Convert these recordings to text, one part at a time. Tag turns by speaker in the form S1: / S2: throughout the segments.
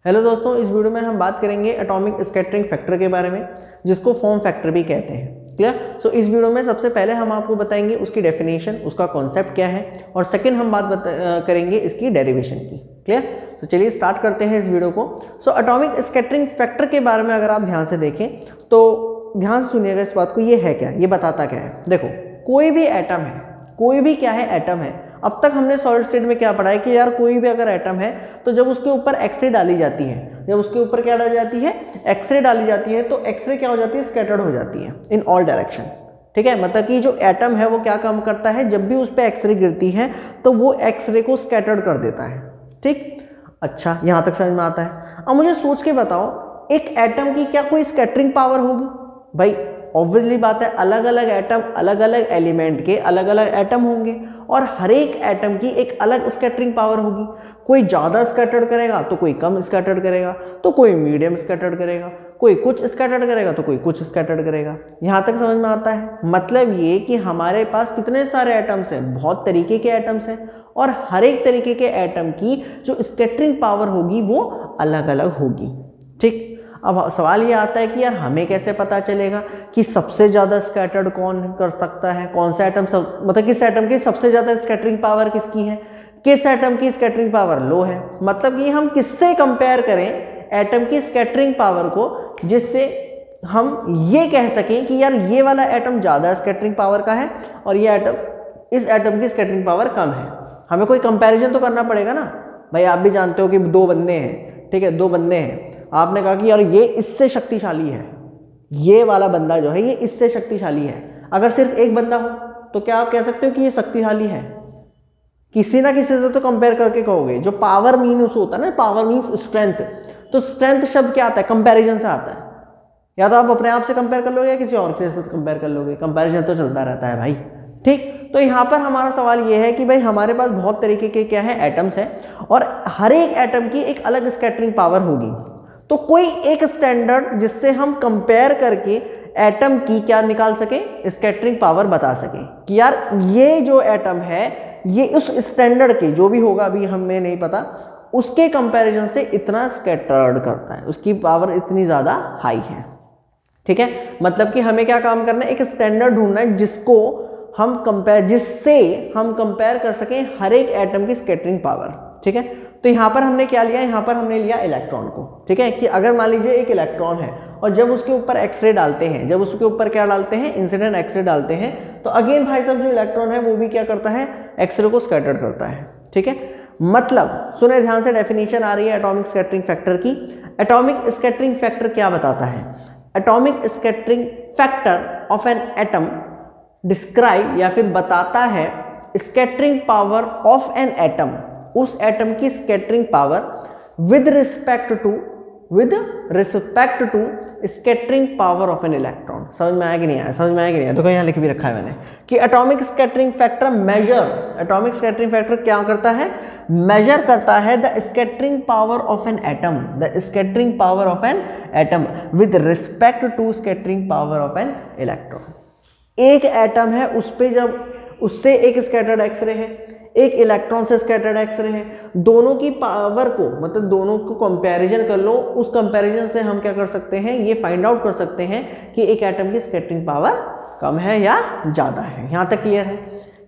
S1: Hello दोस्तों, इस video में हम बात करेंगे एटॉमिक स्कैटरिंग फैक्टर के बारे में, जिसको फॉर्म फैक्टर भी कहते हैं। क्लियर? सो इस वीडियो में सबसे पहले हम आपको बताएंगे उसकी डेफिनेशन, उसका कॉन्सेप्ट क्या है, और सेकंड हम बात करेंगे इसकी डेरिवेशन की। क्लियर? तो चलिए स्टार्ट करते हैं इस वीडियो को। सो एटॉमिक स्कैटरिंग फैक्टर के बारे में अगर आप ध्यान से देखें तो ध्यान से सुनिएगा इस बात को। ये है क्या, ये बताता क्या है। देखो, कोई भी एटम है, कोई भी क्या है, एटम है। अब तक हमने सॉलिड स्टेट में क्या पढ़ा है कि यार कोई भी अगर एटम है तो जब उसके ऊपर एक्सरे डाली जाती है, जब उसके ऊपर क्या डाली जाती है, एक्सरे डाली जाती है, तो एक्सरे क्या हो जाती है, स्कैटर्ड हो जाती है इन ऑल डायरेक्शन। ठीक है, मतलब कि जो एटम है वो क्या काम करता है, जब भी उस पर एक्सरे गिरती है तो वो एक्सरे को स्कैटर्ड कर देता है। ठीक, अच्छा, यहां तक समझ में आता है। अब मुझे सोच के बताओ, एक एटम की क्या कोई स्कैटरिंग पावर होगी? भाई ऑब्वियसली बात है, अलग अलग एटम, अलग अलग एलिमेंट के अलग अलग एटम होंगे और हर एक एटम की एक अलग स्कैटरिंग पावर होगी। कोई ज़्यादा स्कैटर्ड करेगा तो कोई कम स्कैटर्ड करेगा, तो कोई मीडियम स्कैटर्ड करेगा, कोई कुछ स्कैटर्ड करेगा तो कोई कुछ स्कैटर्ड करेगा। यहाँ तक समझ में आता है? मतलब ये कि हमारे पास कितने सारे एटम्स हैं, बहुत तरीके के एटम्स हैं, और हर एक तरीके के एटम की जो स्कैटरिंग पावर होगी वो अलग अलग होगी। ठीक, अब सवाल ये आता है कि यार हमें कैसे पता चलेगा कि सबसे ज़्यादा स्कैटर्ड कौन कर सकता है, कौन सा एटम मतलब किस एटम की सबसे ज़्यादा स्कैटरिंग पावर किसकी है, किस एटम की स्कैटरिंग पावर लो है। मतलब कि हम किससे कंपेयर करें एटम की स्कैटरिंग पावर को, जिससे हम ये कह सकें कि यार ये वाला एटम ज़्यादा स्कैटरिंग पावर का है और ये एटम, इस एटम की स्कैटरिंग पावर कम है। हमें कोई कंपैरिजन तो करना पड़ेगा ना। भाई आप भी जानते हो कि दो बंदे हैं, ठीक है, दो बंदे हैं, आपने कहा कि यार ये इससे शक्तिशाली है, ये वाला बंदा जो है ये इससे शक्तिशाली है। अगर सिर्फ एक बंदा हो तो क्या आप कह सकते हो कि ये शक्तिशाली है? किसी ना किसी से तो कंपेयर करके कहोगे। जो पावर मीन्स होता है ना, पावर मीन्स स्ट्रेंथ, तो स्ट्रेंथ शब्द क्या आता है, कंपैरिजन से आता है। या तो आप अपने आप से कंपेयर कर लोगे या किसी और से कंपेयर कर लोगे, कंपैरिजन तो चलता रहता है भाई। ठीक, तो यहाँ पर हमारा सवाल ये है कि भाई हमारे पास बहुत तरीके के क्या है, एटम्स हैं, और हर एक एटम की एक अलग स्कैटरिंग पावर होगी। तो कोई एक स्टैंडर्ड जिससे हम कंपेयर करके एटम की क्या निकाल सके, स्कैटरिंग पावर बता सके कि यार ये जो एटम है ये उस स्टैंडर्ड के जो भी होगा, अभी हमें नहीं पता, उसके कंपैरिजन से इतना स्कैटर्ड करता है, उसकी पावर इतनी ज़्यादा हाई है। ठीक है, मतलब कि हमें क्या काम करना है, एक स्टैंडर्ड ढूंढना है जिसको हम जिससे हम कंपेयर कर सकें हर एक एटम की स्कैटरिंग पावर। ठीक है, तो यहाँ पर हमने क्या लिया, यहाँ पर हमने लिया इलेक्ट्रॉन को। ठीक है, कि अगर मान लीजिए एक इलेक्ट्रॉन है और जब उसके ऊपर एक्सरे डालते हैं, जब उसके ऊपर क्या डालते हैं, इंसिडेंट एक्सरे डालते हैं, तो अगेन भाई साहब जो इलेक्ट्रॉन है वो भी क्या करता है, एक्सरे को स्कैटर करता है। ठीक है, मतलब सुने ध्यान से, डेफिनेशन आ रही है एटॉमिक स्कैटरिंग फैक्टर की। एटॉमिक स्कैटरिंग फैक्टर क्या बताता है? Atomic scattering factor of an atom describe या फिर बताता है scattering power of an atom, उस एटम की scattering power with respect to scattering power of an electron. समझ में आया कि नहीं आया? समझ में आया कि नहीं आया? देखो यहाँ लिख भी रखा है मैंने कि atomic scattering factor measure, atomic scattering factor क्या करता है, मेजर करता है the scattering power of an atom, the scattering power of an atom with respect to scattering power of an electron. एक एटम है, उस पे जब उससे एक स्कैटर्ड एक्सरे है, एक इलेक्ट्रॉन से स्कैटर्ड एक्सरे है, दोनों की पावर को, मतलब दोनों को कंपैरिजन कर लो, उस कंपैरिजन से हम क्या कर सकते हैं, ये फाइंड आउट कर सकते हैं कि एक एटम की स्कैटरिंग पावर कम है या ज़्यादा है। यहाँ तक क्लियर है?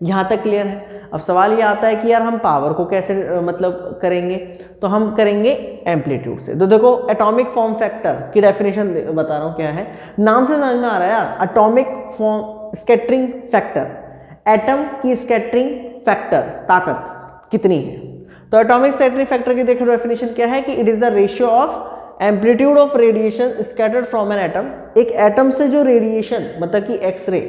S1: यहाँ तक क्लियर है? अब सवाल ये आता है कि यार हम पावर को कैसे मतलब करेंगे, तो हम करेंगे एम्पलीट्यूड से। तो देखो एटॉमिक फॉर्म फैक्टर की डेफिनेशन बता रहा हूँ क्या है, नाम से समझ में आ रहा है यार, atomic form scattering factor, atom की स्कैटरिंग फैक्टर ताकत कितनी है। तो एटॉमिक स्कैटरिंग फैक्टर की देखो डेफिनेशन क्या है कि it is the ratio of amplitude of radiation scattered from an atom, एक एटम से जो रेडिएशन मतलब कि एक्सरे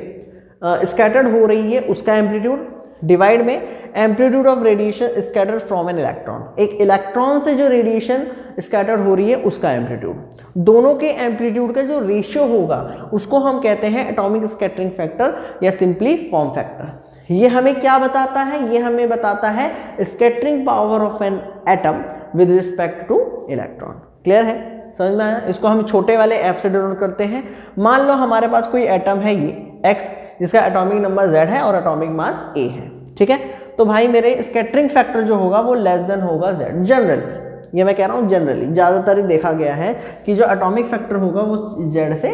S1: स्कैटर्ड हो रही है उसका एम्पलीट्यूड, डिवाइड में amplitude of radiation scattered from an electron, एक इलेक्ट्रॉन से जो रेडिएशन स्कैटर्ड हो रही है उसका एम्पलीट्यूड, दोनों के एम्पलीट्यूड का जो रेशियो होगा उसको हम कहते हैं एटॉमिक स्कैटरिंग फैक्टर या सिंपली फॉर्म फैक्टर। ये हमें क्या बताता है, ये हमें बताता है scattering power of an atom with respect two electron. Clear है? समझ में आया? इसको हम छोटे वाले एफ से डिनोट करते हैं। मान लो हमारे पास कोई एटम है ये एक्स, जिसका एटॉमिक नंबर Z है और एटॉमिक मास A है। ठीक है, तो भाई मेरे स्कैटरिंग फैक्टर जो होगा वो लेस देन होगा Z जनरल। ये मैं कह रहा हूँ जनरली, ज़्यादातर ही देखा गया है कि जो एटॉमिक फैक्टर होगा वो Z से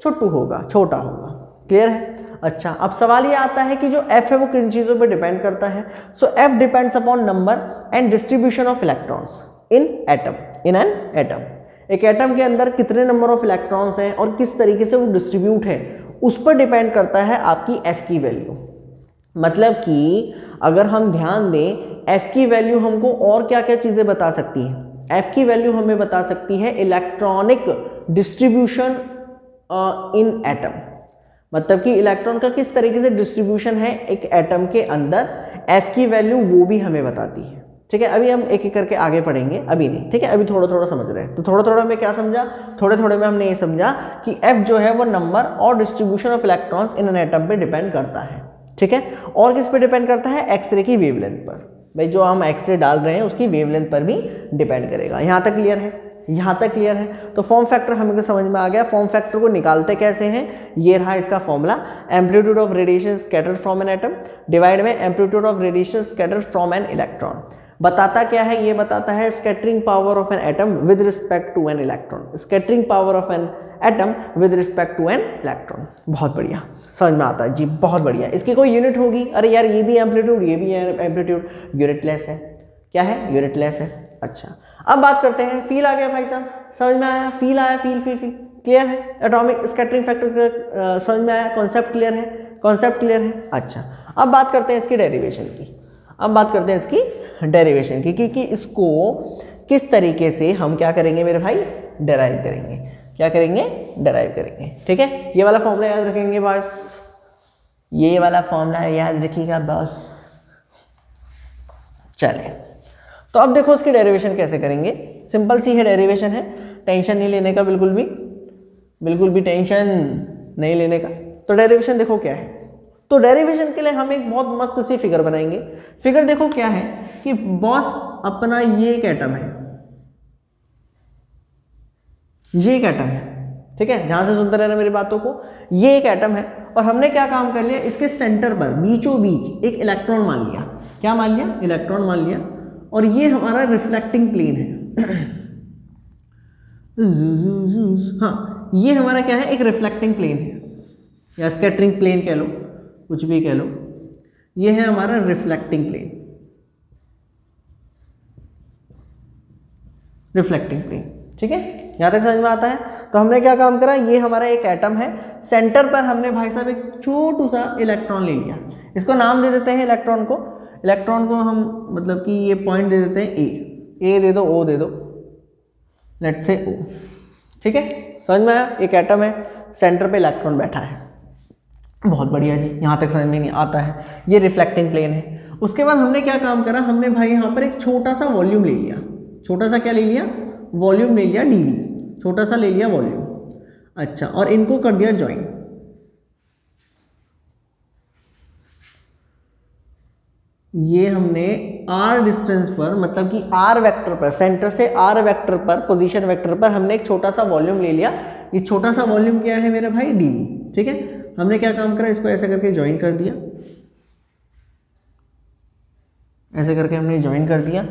S1: छोटू होगा, छोटा होगा। क्लियर है? अच्छा, अब सवाल ये आता है कि जो F है वो किन चीज़ों पे डिपेंड करता है। सो F depends upon number and distribution of electrons in atom, in an atom. एक एटम के अंदर कितने नंबर ऑफ इलेक्ट्रॉन्स हैं और किस तरीके से वो डिस्ट्रीब्यूट है, उस पर डिपेंड करता है आपकी F की वैल्यू। मतलब कि अगर हम ध्यान दें, F की वैल्यू हमको और क्या क्या चीज़ें बता सकती है। F की वैल्यू हमें बता सकती है इलेक्ट्रॉनिक डिस्ट्रीब्यूशन इन एटम, मतलब कि इलेक्ट्रॉन का किस तरीके से डिस्ट्रीब्यूशन है एक एटम के अंदर, F की वैल्यू वो भी हमें बताती है। ठीक है, अभी हम एक एक करके आगे पढ़ेंगे, अभी नहीं। ठीक है, अभी थोड़ा थोड़ा समझ रहे हैं। तो थोड़ा थोड़ा में क्या समझा, थोड़े थोड़े में हमने ये समझा कि F जो है वो नंबर और distribution of electrons in an atom पे डिपेंड करता है। ठीक है, और किस पे डिपेंड करता है, एक्सरे की वेवलेंथ पर। भाई जो हम एक्सरे डाल रहे हैं उसकी वेवलेंथ पर भी डिपेंड करेगा। यहाँ तक क्लियर है? यहाँ तक क्लियर है? तो फॉर्म फैक्टर हमको समझ में आ गया। फॉर्म फैक्टर को निकालते कैसे हैं, ये रहा इसका formula, amplitude of radiation scattered from an atom divide में amplitude of radiation scattered from an electron. बताता क्या है, ये बताता है scattering power of an atom with respect to an electron, scattering power of an atom with respect to an electron. बहुत बढ़िया, समझ में आता है जी, बहुत बढ़िया। इसकी कोई यूनिट होगी, अरे यार ये भी एम्पलीट्यूड, ये भी एम्पलीट्यूड, यूनिटलेस है। क्या है? यूनिटलेस है। अच्छा, अब बात करते हैं, फील आ गया भाई साहब, समझ में आया? फील आया, फील फील फील क्लियर है? एटॉमिक स्कैटरिंग फैक्टर समझ में आया? कॉन्सेप्ट क्लियर है? कॉन्सेप्ट क्लियर है? अच्छा, अब बात करते हैं इसकी डेरिवेशन की। अब बात करते हैं इसकी डेरिवेशन की कि इसको किस तरीके से हम क्या करेंगे मेरे भाई, डेराइव करेंगे। क्या करेंगे? डेराइव करेंगे। ठीक है, ये वाला फॉर्मूला याद रखेंगे बस, ये वाला फॉर्मूला याद रखिएगा बस। चले, तो अब देखो इसकी डेरिवेशन कैसे करेंगे। सिंपल सी है डेरिवेशन है, टेंशन नहीं लेने का, बिल्कुल भी टेंशन नहीं लेने का। तो डेरिवेशन देखो क्या है। तो डेरिवेशन के लिए हम एक बहुत मस्त सी फिगर बनाएंगे। फिगर देखो क्या है कि बॉस अपना ये एक एटम है, ये एक एटम है। ठीक है, ध्यान से सुनते रहना मेरी बातों को। ये एक एटम है और हमने क्या काम कर लिया, इसके सेंटर पर बीचों बीच एक इलेक्ट्रॉन मान लिया। क्या मान लिया? इलेक्ट्रॉन मान लिया। और ये हमारा रिफ्लेक्टिंग प्लेन है। हाँ, ये हमारा क्या है, एक रिफ्लेक्टिंग प्लेन है या स्कैटरिंग प्लेन कह लो, कुछ भी कह लो। ये है हमारा रिफ्लेक्टिंग प्लेन, रिफ्लेक्टिंग प्लेन। ठीक है, यहां तक समझ में आता है? तो हमने क्या काम करा, ये हमारा एक एटम है, सेंटर पर हमने भाई साहब एक छोटू सा इलेक्ट्रॉन ले लिया। इसको नाम दे देते हैं इलेक्ट्रॉन को हम मतलब कि ये पॉइंट दे देते हैं ए दे दो, ओ दे दो, लेट्स से ओ। ठीक है, समझ में आया? एक एटम है, सेंटर पे इलेक्ट्रॉन बैठा है। बहुत बढ़िया जी, यहाँ तक समझ में नहीं आता है? ये रिफ्लेक्टिंग प्लेन है। उसके बाद हमने क्या काम करा, हमने भाई यहाँ पर एक छोटा सा वॉल्यूम ले लिया। छोटा सा क्या ले लिया? वॉल्यूम ले लिया, डीवी, छोटा सा ले लिया वॉल्यूम। अच्छा, और इनको कर दिया ज्वाइन। ये हमने r डिस्टेंस पर, मतलब कि r वेक्टर पर, सेंटर से r वेक्टर पर, पोजीशन वेक्टर पर हमने एक छोटा सा वॉल्यूम ले लिया। ये छोटा सा वॉल्यूम क्या है मेरे भाई? dv। ठीक है, हमने क्या काम करा, इसको ऐसे करके ज्वाइन कर दिया, ऐसे करके हमने ज्वाइन कर दिया।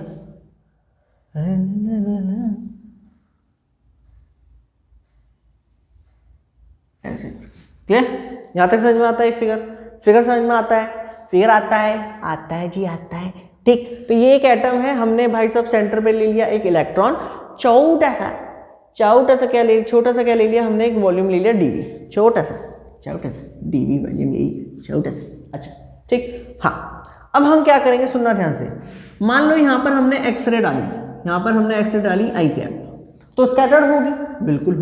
S1: ऐसे, क्लियर? यहां तक समझ में आता है? फिगर समझ में आता है? फिगर आता है जी, आता है। ठीक, तो ये एक एटम है, हमने भाई सब सेंटर पे ले लिया एक इलेक्ट्रॉन, छोटा सा क्या ले लिया हमने, एक वॉल्यूम ले लिया डीवी, छोटा सा डीवी वॉल्यूम ले लिया, छोटा सा। अच्छा, ठीक। हाँ, अब हम क्या करेंगे, सुनना ध्यान से। मान लो यहाँ पर हमने एक्सरे डाली, आई कैप, तो स्कैटर्ड होगी, बिल्कुल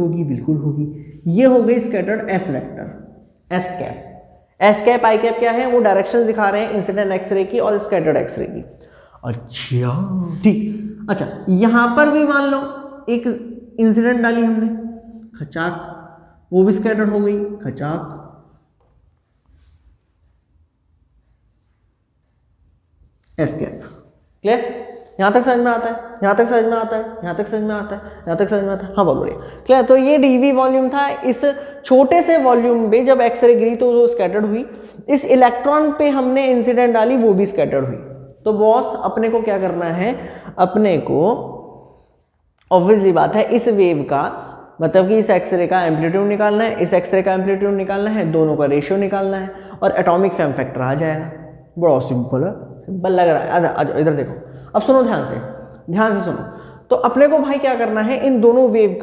S1: होगी। ये हो गई scattered S vector, S cap. S cap I cap क्या है, वो डायरेक्शन दिखा रहे हैं इंसिडेंट एक्सरे की और स्कैटर्ड एक्सरे की। अच्छा, ठीक। अच्छा, यहां पर भी मान लो एक इंसिडेंट डाली हमने, खचाक, वो भी स्कैटर्ड हो गई, खचाक। S cap, clear? यहां तक समझ में आता है? हाँ, बहुत बढ़िया, क्लियर? तो ये डीवी वॉल्यूम था। इस छोटे से वॉल्यूम में जब एक्सरे गिरी तो वो स्कैटर्ड हुई। इस इलेक्ट्रॉन पे हमने इंसिडेंट डाली, वो भी स्कैटर्ड हुई। तो बॉस अपने को क्या करना है, अपने को ऑब्वियसली बात है इस वेव का मतलब कि इस एक्सरे का एम्पलीट्यूड निकालना है, इस एक्सरे का एम्पलीट्यूड निकालना है, दोनों का रेशियो निकालना है और एटॉमिक फॉर्म फैक्टर आ जाएगा। बड़ा सिंपल है, सिंपल लग रहा है। इधर देखो, अब सुनो ध्यान से सुनो। तो अपने को भाई क्या करना है, इन दोनों वेव्स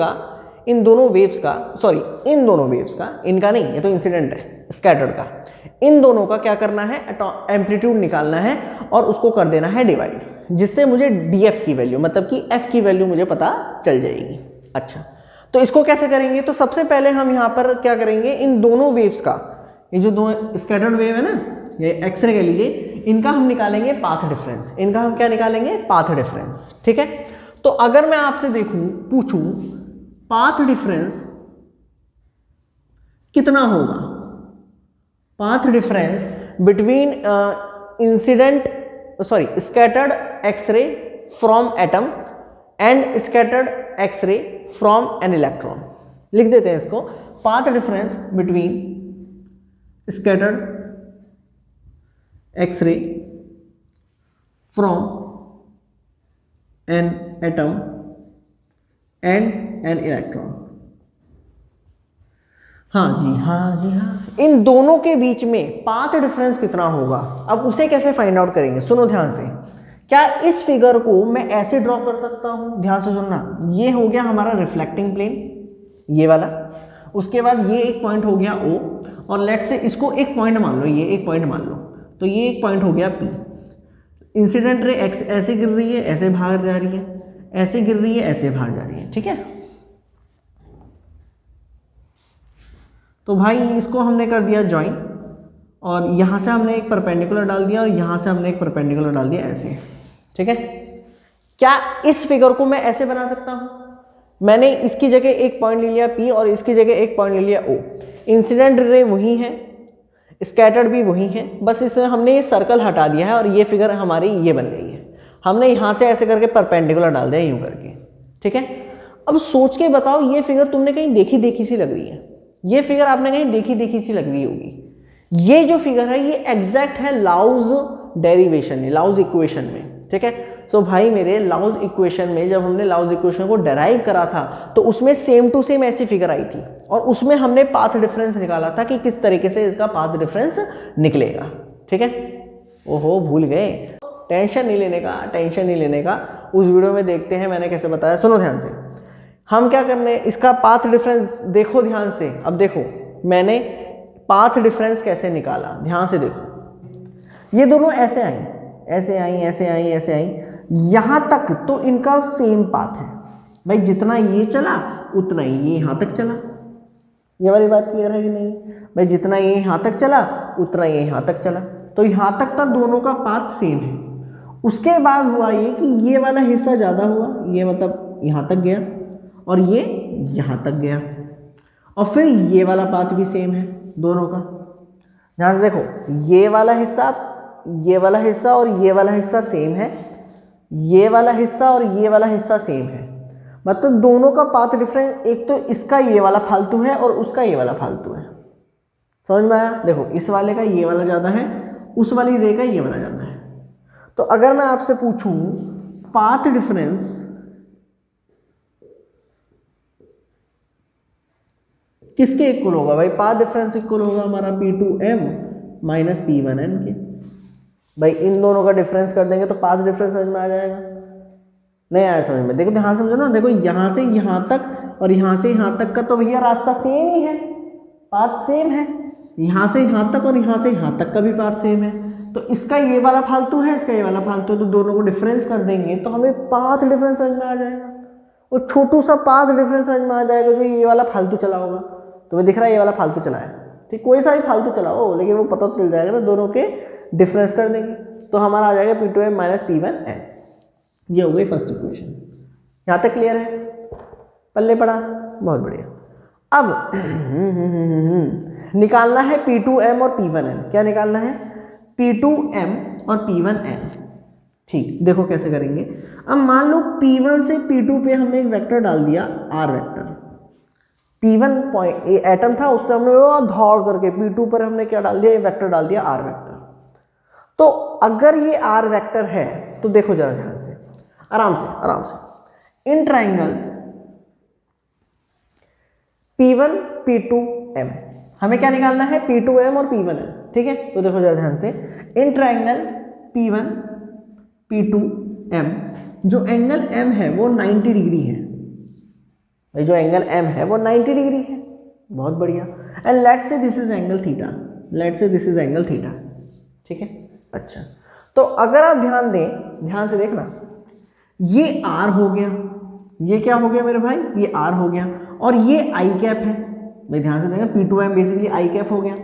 S1: का, इनका नहीं, ये तो इंसिडेंट है स्कैटर्ड का, इन दोनों का क्या करना है, एम्पलीट्यूड निकालना है और उसको कर देना है डिवाइड, जिससे मुझे डीएफ की वैल्यू मतलब कि एफ की वैल्यू मुझे पता चल जाएगी। अच्छा, तो इसको कैसे करेंगे, तो सबसे पहले हम यहाँ पर क्या करेंगे, इन दोनों वेव्स का, ये जो दो स्कैटर्ड वेव है ना, ये एक्सरे कह लीजिए, इनका हम निकालेंगे पाथ डिफरेंस। इनका हम क्या निकालेंगे, पाथ डिफरेंस। ठीक है, तो अगर मैं आपसे पूछूं पाथ डिफरेंस कितना होगा, path difference between scattered X-ray from atom and scattered X-ray from an electron. लिख देते हैं इसको, path difference between scattered X-ray from an atom and an electron. हाँ जी हाँ, इन दोनों के बीच में पाथ डिफरेंस कितना होगा। अब उसे कैसे फाइंड आउट करेंगे, सुनो ध्यान से। क्या इस फिगर को मैं ऐसे ड्रॉ कर सकता हूं, ध्यान से सुनना, ये हो गया हमारा रिफ्लेक्टिंग प्लेन, ये वाला, उसके बाद ये एक पॉइंट हो गया O, और लेट से इसको एक पॉइंट मान लो, ये एक पॉइंट मान लो, तो ये एक पॉइंट हो गया P। इंसिडेंट रे एक्स ऐसे गिर रही है, ऐसे बाहर जा रही है, ऐसे गिर रही है, ऐसे बाहर जा रही है। ठीक है, तो भाई इसको हमने कर दिया ज्वाइन, और यहां से हमने एक परपेंडिकुलर डाल दिया और यहां से हमने एक परपेंडिकुलर डाल दिया ऐसे। ठीक है, क्या इस फिगर को मैं ऐसे बना सकता हूं, मैंने इसकी जगह एक पॉइंट ले लिया P और इसकी जगह एक पॉइंट ले लिया O, इंसिडेंट रे वही है, स्कैटर्ड भी वही है, बस इसमें हमने ये सर्कल हटा दिया है और ये फिगर हमारी ये बन गई है। हमने यहां से ऐसे करके परपेंडिकुलर डाल दिया यूं करके। ठीक है, अब सोच के बताओ, ये फिगर तुमने कहीं देखी सी लग रही है, ये फिगर आपने कहीं देखी सी लग रही होगी। ये जो फिगर है ये एग्जैक्ट है लाउज डेरिवेशन में, लाउज इक्वेशन में। ठीक है, सो भाई मेरे लाउज इक्वेशन में जब हमने लाउज इक्वेशन को डेराइव करा था तो उसमें सेम टू सेम ऐसी फिगर आई थी और उसमें हमने पाथ डिफरेंस निकाला था कि किस तरीके से इसका पाथ डिफरेंस निकलेगा। ठीक है, ओहो भूल गए, टेंशन नहीं लेने का, उस वीडियो में देखते हैं मैंने कैसे बताया। सुनो ध्यान से, हम क्या करने, इसका पाथ डिफरेंस देखो ध्यान से। अब देखो मैंने पाथ डिफरेंस कैसे निकाला, ध्यान से देखो, ये दोनों ऐसे आई, यहां तक तो इनका सेम पाथ है भाई, जितना ये चला उतना ही ये यहां तक चला। ये वाली बात क्लियर है कि नहीं भाई, जितना ये यहां तक चला उतना ये यहां तक चला, तो यहां तक का दोनों का पाथ सेम है। उसके बाद हुआ ये कि ये वाला हिस्सा ज्यादा हुआ, ये मतलब यहां तक गया और ये यहां तक गया, और फिर ये वाला पाथ भी सेम है दोनों का। ध्यान से देखो, ये वाला हिस्सा और ये वाला हिस्सा सेम है, ये वाला हिस्सा और ये वाला हिस्सा सेम है, मतलब दोनों का पाथ डिफरेंस, एक तो इसका ये वाला फालतू है और उसका ये वाला फालतू है। समझ में आया, देखो इस वाले का ये वाला ज्यादा है, उस वाली रे का ये वाला ज्यादा है। तो अगर मैं आपसे पूछूं पाथ डिफरेंस किसके इक्वल होगा भाई, पाथ डिफरेंस इक्वल होगा हमारा P2m माइनस P1n के। भाई इन दोनों का डिफरेंस कर देंगे तो पाथ डिफरेंस समझ में आ जाएगा, नहीं आया समझ में। देखो ध्यान समझो ना, देखो यहां से यहां तक और यहां से यहां तक का तो भैया रास्ता सेम ही है, पाथ सेम है, यहां से यहां तक और यहां से यहां तक का भी पाथ सेम है, तो इसका ये वाला फालतू है, इसका ये वाला फालतू है, तो दोनों को डिफरेंस कर देंगे तो हमें पाथ डिफरेंस समझ में आ जाएगा, और छोटू सा पाथ डिफरेंस समझ में आ जाएगा जो ये वाला फालतू चला होगा। तुम्हें दिख रहा है ये वाला फालतू चला है, ठीक, कोई सा भी फालतू चलाओ लेकिन वो पता तो चल जाएगा ना, दोनों के डिफरेंस कर देंगे तो हमारा आ जाएगा P2m माइनस P1n। ये हो गई फर्स्ट इक्वेशन, यहाँ तक क्लियर है, पल्ले पड़ा, बहुत बढ़िया। अब निकालना है P2m और P1n, क्या निकालना है, P2m और P1n। ठीक, देखो कैसे करेंगे। अब मान लो P1 से P2 पे हमने एक वेक्टर डाल दिया R vector, P1 point atom था, उससे हमने दौड़ करके P2 पर हमने क्या डाल दिया, वेक्टर डाल दिया R वेक्टर। तो अगर ये R वेक्टर है तो देखो जरा ध्यान से, आराम से इन ट्राइंगल P1 P2M, हमें क्या निकालना है, P2M और P1M, ठीक है। तो देखो जरा ध्यान से, इन ट्राइंगल P1 P2M, जो एंगल M है वो 90 डिग्री है भाई, जो एंगल M है वो 90 डिग्री है, बहुत बढ़िया। And let's say this is angle theta, let's say this is angle theta, ठीक है। अच्छा, तो अगर आप ध्यान दें, ध्यान से देखना, ये R हो गया, ये क्या हो गया मेरे भाई, ये R हो गया, और ये I कैप है भाई, ध्यान से देखना, P2M बेसिकली I कैप हो गया,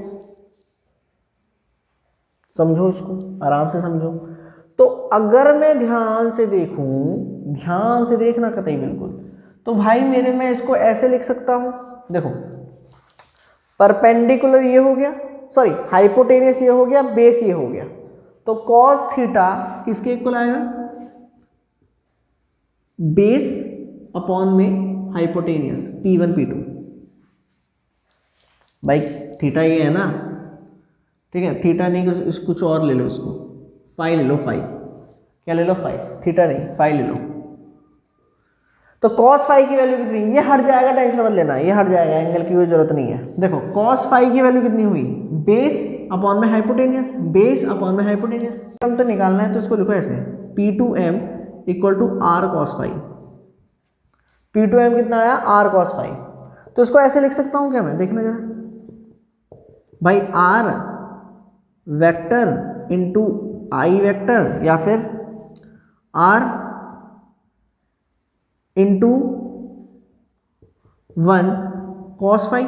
S1: समझो इसको, आराम से समझो। तो अगर मैं ध्यान से देखूं, ध्यान से देखना कतई बिल्कुल, तो भाई मेरे मैं इसको ऐसे लिख सकता हूं, देखो परपेंडिकुलर ये हो गया, सॉरी हाइपोटेनियस ये हो गया, बेस ये हो गया, तो कॉस थीटा किसके इक्वल आएगा, बेस अपॉन में हाइपोटेनियस P1 P2, भाई थीटा ये है ना, ठीक है, थीटा नहीं कुछ और ले लो, इसको फाई ले लो, फाई क्या ले लो, फाई, थीटा नहीं फाई ले लो। तो cos फाई की वैल्यू कितनी, ये हट जाएगा, टेंशन मत लेना, ये हट जाएगा, एंगल की कोई जरूरत नहीं है। देखो cos फाई की वैल्यू कितनी हुई, बेस अपॉन में हाइपोटेनियस, बेस अपॉन में हाइपोटेनियस, हम तो निकालना है, तो इसको लिखो ऐसे, P2M equal to R cos phi, P2M कितना आया, R cos फाई, तो इसको ऐसे लिख सकता हूं क्या मैं, देखना जरा भाई, R vector into I vector, या फिर R into 1 cos phi,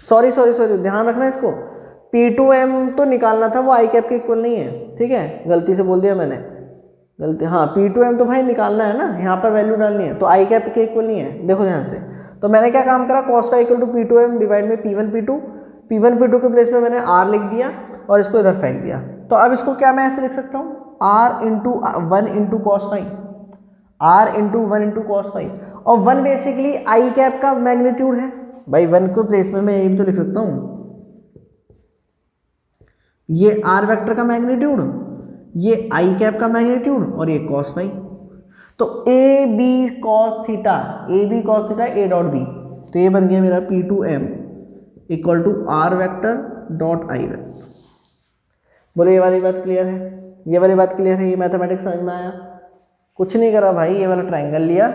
S1: sorry ध्यान रखना इसको, P2M तो निकालना था, वो I कैप के इक्वल नहीं है, ठीक है, गलती से बोल दिया मैंने, गलती, हाँ P2M तो भाई निकालना है ना, यहाँ पर वैल्यू डालनी है, तो I कैप के इक्वल नहीं है, देखो ध्यान से। तो मैंने क्या काम करा, cos phi equal to P2M divide में P1 P2, P1 P2 के प्लेस में मैंने R लिख दिया और इसको इधर फेंक दिया। तो अब इसको क्या मैं ऐसे लिख सकता हूँ, R into 1 into cos phi, R into 1 into cos phi, और 1 बेसिकली आई कैप का मैग्नीट्यूड है भाई, 1 को प्लेस में मैं ये भी तो लिख सकता हूँ, ये R वेक्टर का मैग्नीट्यूड, ये आई कैप का मैग्नीट्यूड, और ये कॉस फाई, तो A B cos theta, A B cos theta A dot B, तो ये बन गया मेरा P2M equal to R vector dot I vector. बोले ये वाली बात क्लियर है, ये वाली बात क्लियर है, ये मैथमेटिक्स समझ में आया, कुछ नहीं करा भाई, ये वाला ट्राइंगल लिया,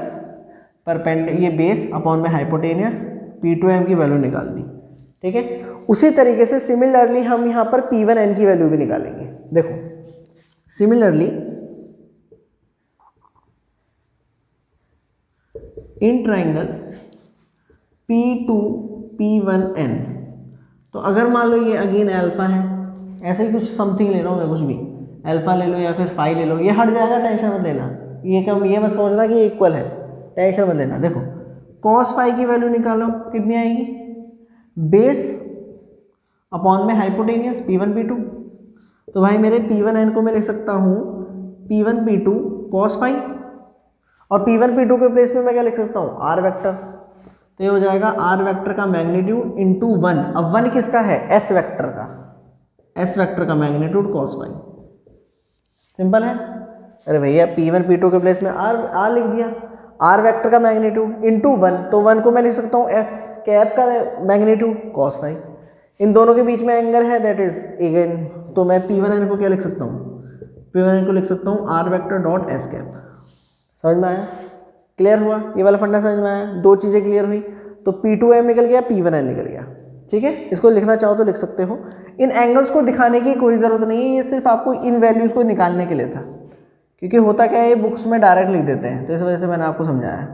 S1: ये बेस अपॉन में हाइपोटेनियस, P2M की वैल्यू निकाल दी, ठीक है। उसी तरीके से सिमिलरली हम यहाँ पर P1N की वैल्यू भी निकालेंगे। देखो similarly in triangle P2 P1N, तो अगर मान लो ये अगेन अल्फा है, ऐसे ही कुछ समथिंग ले रहा हूँ मैं, कुछ भी अल्फा ले लो या फिर फाई ले लो, ये हट जाएगा, टेंशन मत लेना, ये कम, ये मत सोचना कि ये इक्वल है, टेंशन मत लेना। देखो cos फाई की वैल्यू निकालो, कितनी आएगी, बेस अपॉन में हाइपोटेनियस P1 P2, तो भाई मेरे P1N को मैं लिख सकता हूँ P1 P2 cos फाई, और P1 P2 के प्लेस में मैं क्या लिख सकता हूँ, R वेक्टर, तो ये हो जाएगा R वेक्टर का मैग्नीट्यूड इंटू 1, अब 1 किसका है, S वेक्टर का, S वेक्टर का मैग्नीट्यूड cos फाई, सिंपल है। अरे भैया P1 P2 के प्लेस में R लिख दिया, R वेक्टर का मैग्नीट्यूड इंटू 1, तो 1 को मैं लिख सकता हूँ S कैप का मैग्नीट्यूड cos फाई, इन दोनों के बीच में एंगल है, दैट इज अगेन, तो मैं P1N को क्या लिख सकता हूँ, P1N को लिख सकता हूँ R vector dot S cap. समझ में आया, क्लियर हुआ, ये वाला फंडा समझ में आया, दो चीज़ें क्लियर हुई, तो P2M निकल गया, P1N निकल गया, ठीक है। इसको लिखना चाहो तो लिख सकते हो, इन एंगल्स को दिखाने की कोई ज़रूरत नहीं है, ये सिर्फ आपको इन वैल्यूज़ को निकालने के लिए था, क्योंकि होता क्या है, ये बुक्स में डायरेक्ट लिख देते हैं, तो इस वजह से मैंने आपको समझाया,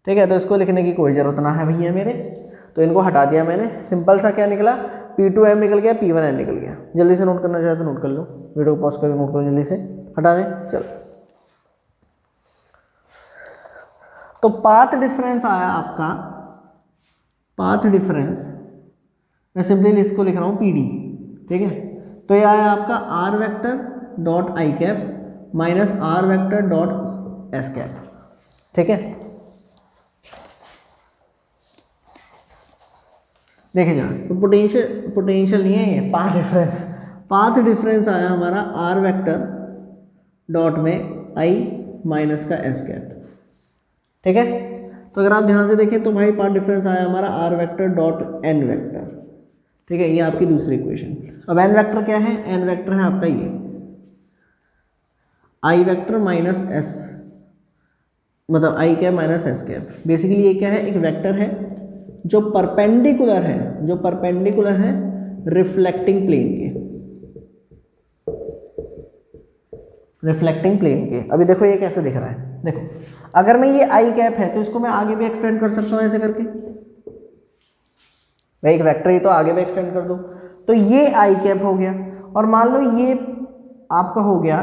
S1: ठीक है। तो इसको लिखने की कोई ज़रूरत ना है भैया मेरे, तो इनको हटा दिया मैंने, सिंपल सा क्या निकला, P2M निकल गया, P1N निकल गया। जल्दी से नोट करना चाहे तो नोट कर लो, वीडियो को पॉज करके नोट करो, जल्दी से हटा दें। चलो, तो पाथ डिफरेंस आया आपका, पाथ डिफरेंस मैं सिंपली इसको लिख रहा हूँ PD, ठीक है। तो ये आया आपका R वेक्टर डॉट आई cap minus R vector dot S cap, ठीक है। देखिए जरा, तो पोटेंशियल नहीं है ये, पाथ डिफरेंस आया हमारा R वेक्टर डॉट में I माइनस का S कैप, ठीक है। तो अगर आप ध्यान से देखें तो भाई पार्ट डिफरेंस आया हमारा R vector dot N vector, ठीक है, ये आपकी दूसरी इक्वेशन। अब एन वेक्टर क्या है, एन वेक्टर है आपका ये आई वेक्टर माइनस एस, मतलब I cap minus S cap. Basically ये क्या है, एक वेक्टर है जो परपेंडिकुलर है, जो परपेंडिकुलर है रिफ्लेक्टिंग प्लेन के, रिफ्लेक्टिंग प्लेन के। अभी देखो ये कैसे दिख रहा है, देखो अगर मैं ये आई कैप है तो इसको मैं आगे भी एक्सटेंड कर सकता हूँ ऐसे करके, मैं एक वेक्टर ही तो आगे भी एक्सटेंड कर दूँ, तो ये आई कैप हो गया। और मान लो ये आपका हो गया,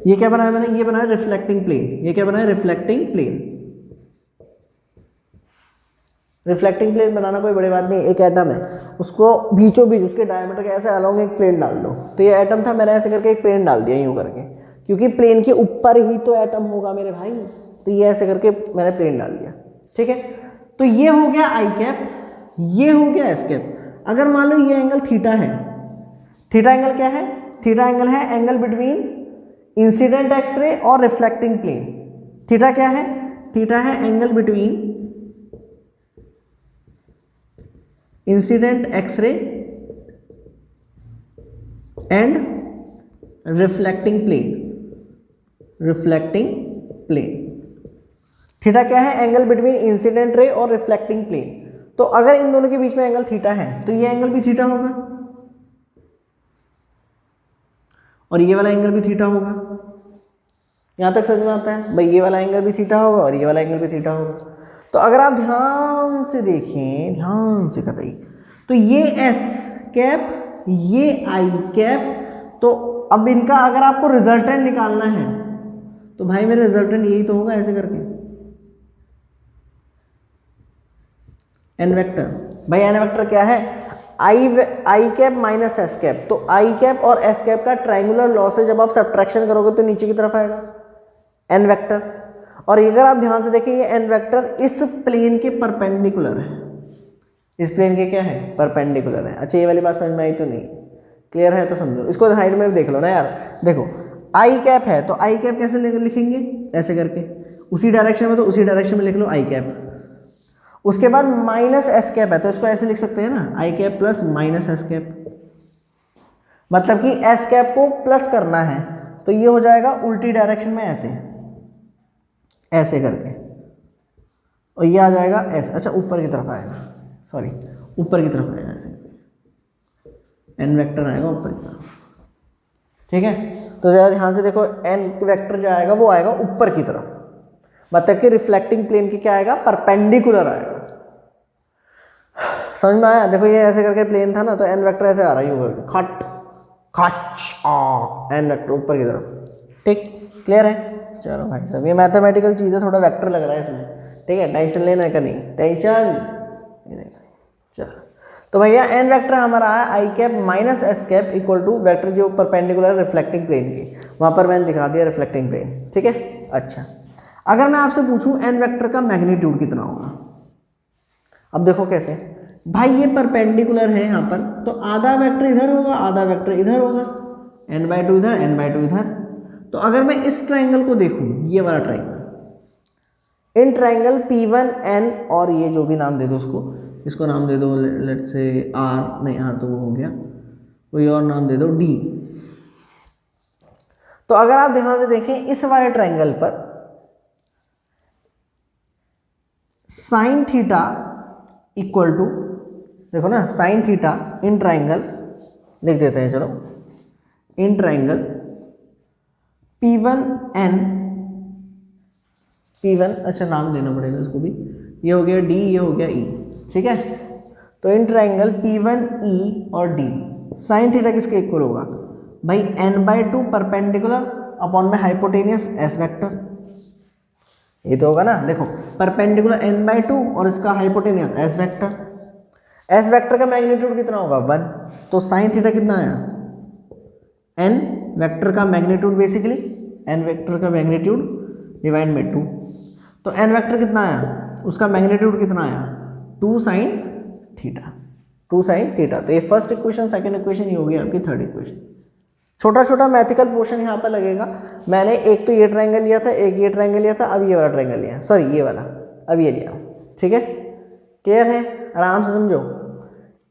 S1: ये क्या बनाया मैंने, ये बनाया रिफ्लेक्टिंग प्लेन, ये क्या बनाया रिफ्लेक्टिंग प्लेन। रिफ्लेक्टिंग प्लेन बनाना कोई बड़ी बात नहीं, एक एटम है उसको बीचों बीच उसके डायमीटर के ऐसे अलोंग एक प्लेन डाल दो, तो ये एटम था, मैंने ऐसे करके एक प्लेन डाल दिया यूं करके, क्योंकि प्लेन के ऊपर ही तो एटम होगा मेरे भाई, तो ये ऐसे करके मैंने प्लेन डाल दिया, ठीक है। तो ये हो गया आई कैप, ये हो गया एस कैप। अगर मान लो ये एंगल थीटा है, थीटा एंगल क्या है, थीटा एंगल है एंगल बिटवीन इंसिडेंट एक्सरे और रिफ्लेक्टिंग प्लेन। थीटा क्या है, थीटा है angle between incident X-ray and reflecting plane, reflecting plane. Theta क्या है, एंगल बिटवीन इंसिडेंट रे और रिफ्लेक्टिंग प्लेन। तो अगर इन दोनों के बीच में एंगल थीटा है तो ये एंगल भी थीटा होगा और ये वाला एंगल भी थीटा होगा। यहां तक समझ में आता है भाई, ये वाला एंगल भी थीटा होगा और ये वाला एंगल भी थीटा होगा। तो अगर आप ध्यान से देखें, ध्यान से कतई, तो ये एस कैप, ये आई कैप, तो अब इनका अगर आपको रिजल्टेंट निकालना है तो भाई मेरे रिजल्टेंट यही तो होगा ऐसे करके, एन वेक्टर। भाई एन वेक्टर क्या है, आई कैप माइनस एस कैप। तो आई कैप और एस कैप का ट्रायंगुलर लॉस है, जब आप सब्ट्रैक्शन करोगे तो नीचे की तरफ आएगा एन वेक्टर। और अगर आप ध्यान से देखें ये एन वेक्टर इस प्लेन के परपेंडिकुलर है, इस प्लेन के क्या है, परपेंडिकुलर है। अच्छा ये वाली बात समझ में आई तो नहीं, क्लियर है तो समझो, इसको साइड में भी देख लो ना यार। देखो आई कैप है तो आई कैप कैसे लिखेंगे, ऐसे करके, उसी डायरेक्शन में, तो उसी डायरेक्शन में लिख लो आई कैप। उसके बाद माइनस एस कैप है तो इसको ऐसे लिख सकते हैं ना, I cap plus minus S cap, मतलब कि एस कैप को प्लस करना है तो ये हो जाएगा उल्टी डायरेक्शन में ऐसे, ऐसे करके, और ये आ जाएगा ऐसे, अच्छा ऊपर की तरफ आएगा, सॉरी ऊपर की तरफ आएगा ऐसे, एन वेक्टर आएगा ऊपर की तरफ, ठीक है। तो जरा ध्यान से देखो, एन वेक्टर जो आएगा वो आएगा ऊपर की तरफ, मतलब कि रिफ्लेक्टिंग प्लेन की क्या आएगा, परपेंडिकुलर आएगा। समझ में आया, देखो ये ऐसे करके प्लेन था ना, तो एन वेक्टर ऐसे आ रहा है यूं करके, खट खच एन वेक्टर ऊपर की तरफ, ठीक, क्लियर है। चलो भाई साहब ये मैथमेटिकल चीज़ है, थोड़ा वेक्टर लग रहा है इसमें, ठीक है, टेंशन लेना का नहीं, टेंशन। चलो तो भैया एन वेक्टर हमारा आया I cap minus S cap equal to vector जो परपेंडिकुलर रिफ्लेक्टिंग प्लेन की, वहां पर मैंने दिखा दिया रिफ्लेक्टिंग प्लेन, ठीक है। अच्छा अगर मैं आपसे पूछूं एन वेक्टर का मैग्नीट्यूड कितना होगा, अब देखो कैसे, भाई ये परपेंडिकुलर है यहाँ पर, तो आधा वेक्टर इधर होगा आधा वेक्टर इधर होगा, n/2 इधर n/2 इधर। तो अगर मैं इस ट्राइंगल को देखूं, ये वाला ट्राइंगल, इन ट्राइंगल P1N और ये जो भी नाम दे दो उसको, इसको नाम दे दो लेट्स से R, नहीं R तो वो हो गया, कोई और नाम दे दो D। तो अगर आप ध्यान से देखें इस वाले ट्राइंगल पर साइन थीटा इक्वल टू, देखो ना साइन थीटा इन ट्राइंगल, लिख देते हैं चलो, इन ट्राइंगल P1N, P1 अच्छा नाम देना पड़ेगा इसको भी, ये हो गया D, ये हो गया E, ठीक है। तो इन ट्राइंगल P1E और D साइन थीटा किसके इक्वल होगा भाई, n/2 परपेंडिकुलर अपॉन में हाइपोटेनियस एस वेक्टर, ये तो होगा ना। देखो परपेंडिकुलर n/2 और इसका hypotenuse S vector, S vector का मैग्नीट्यूड कितना होगा 1, तो साइन थीटा कितना आया, एन वेक्टर का मैग्नीट्यूड, बेसिकली एन वेक्टर का मैग्नीट्यूड डिवाइड में 2, तो एन वेक्टर कितना आया, उसका मैग्नीट्यूड कितना आया 2 साइन थीटा, 2 साइन थीटा। तो ये फर्स्ट इक्वेशन, सेकंड इक्वेशन, ये हो गई आपकी थर्ड इक्वेशन। छोटा छोटा मैथिकल पोर्शन यहाँ पर लगेगा। मैंने एक तो ये ट्रायंगल लिया था, एक ये ट्रायंगल लिया था, अब ये वाला ट्रायंगल लिया, सॉरी ये वाला अब ये लिया। ठीक है, क्लियर है, आराम से समझो।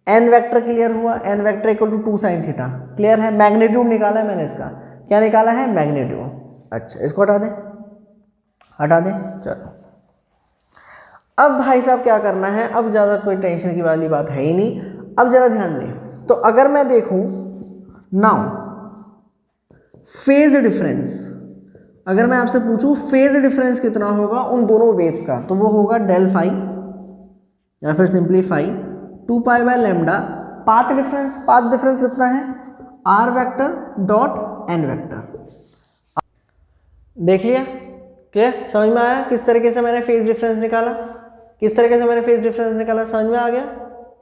S1: एन वेक्टर क्लियर हुआ, N vector equal to 2 sin theta, clear है। मैग्नीट्यूड निकाला है मैंने इसका, क्या निकाला है, मैग्नीट्यूड। अच्छा, इसको हटा दें, हटा दें, चलो। अब भाई साहब क्या करना है, अब ज़्यादा कोई टेंशन की वाली बात है ही नहीं। अब ज़रा ध्यान दें, तो अगर मैं देखूं नाउ फेज डिफरेंस, अगर मैं आपसे पूछूं फेज डिफरेंस कितना होगा उन दोनों वेव्स का, तो वो होगा डेल फाई या फिर simply phi 2 pi by lambda. Path difference, path difference कितना है, R vector dot N vector. देख लिया, क्लियर, समझ में आया किस तरीके से मैंने फेज डिफरेंस निकाला, किस तरीके से मैंने फेज डिफरेंस निकाला, समझ में आ गया।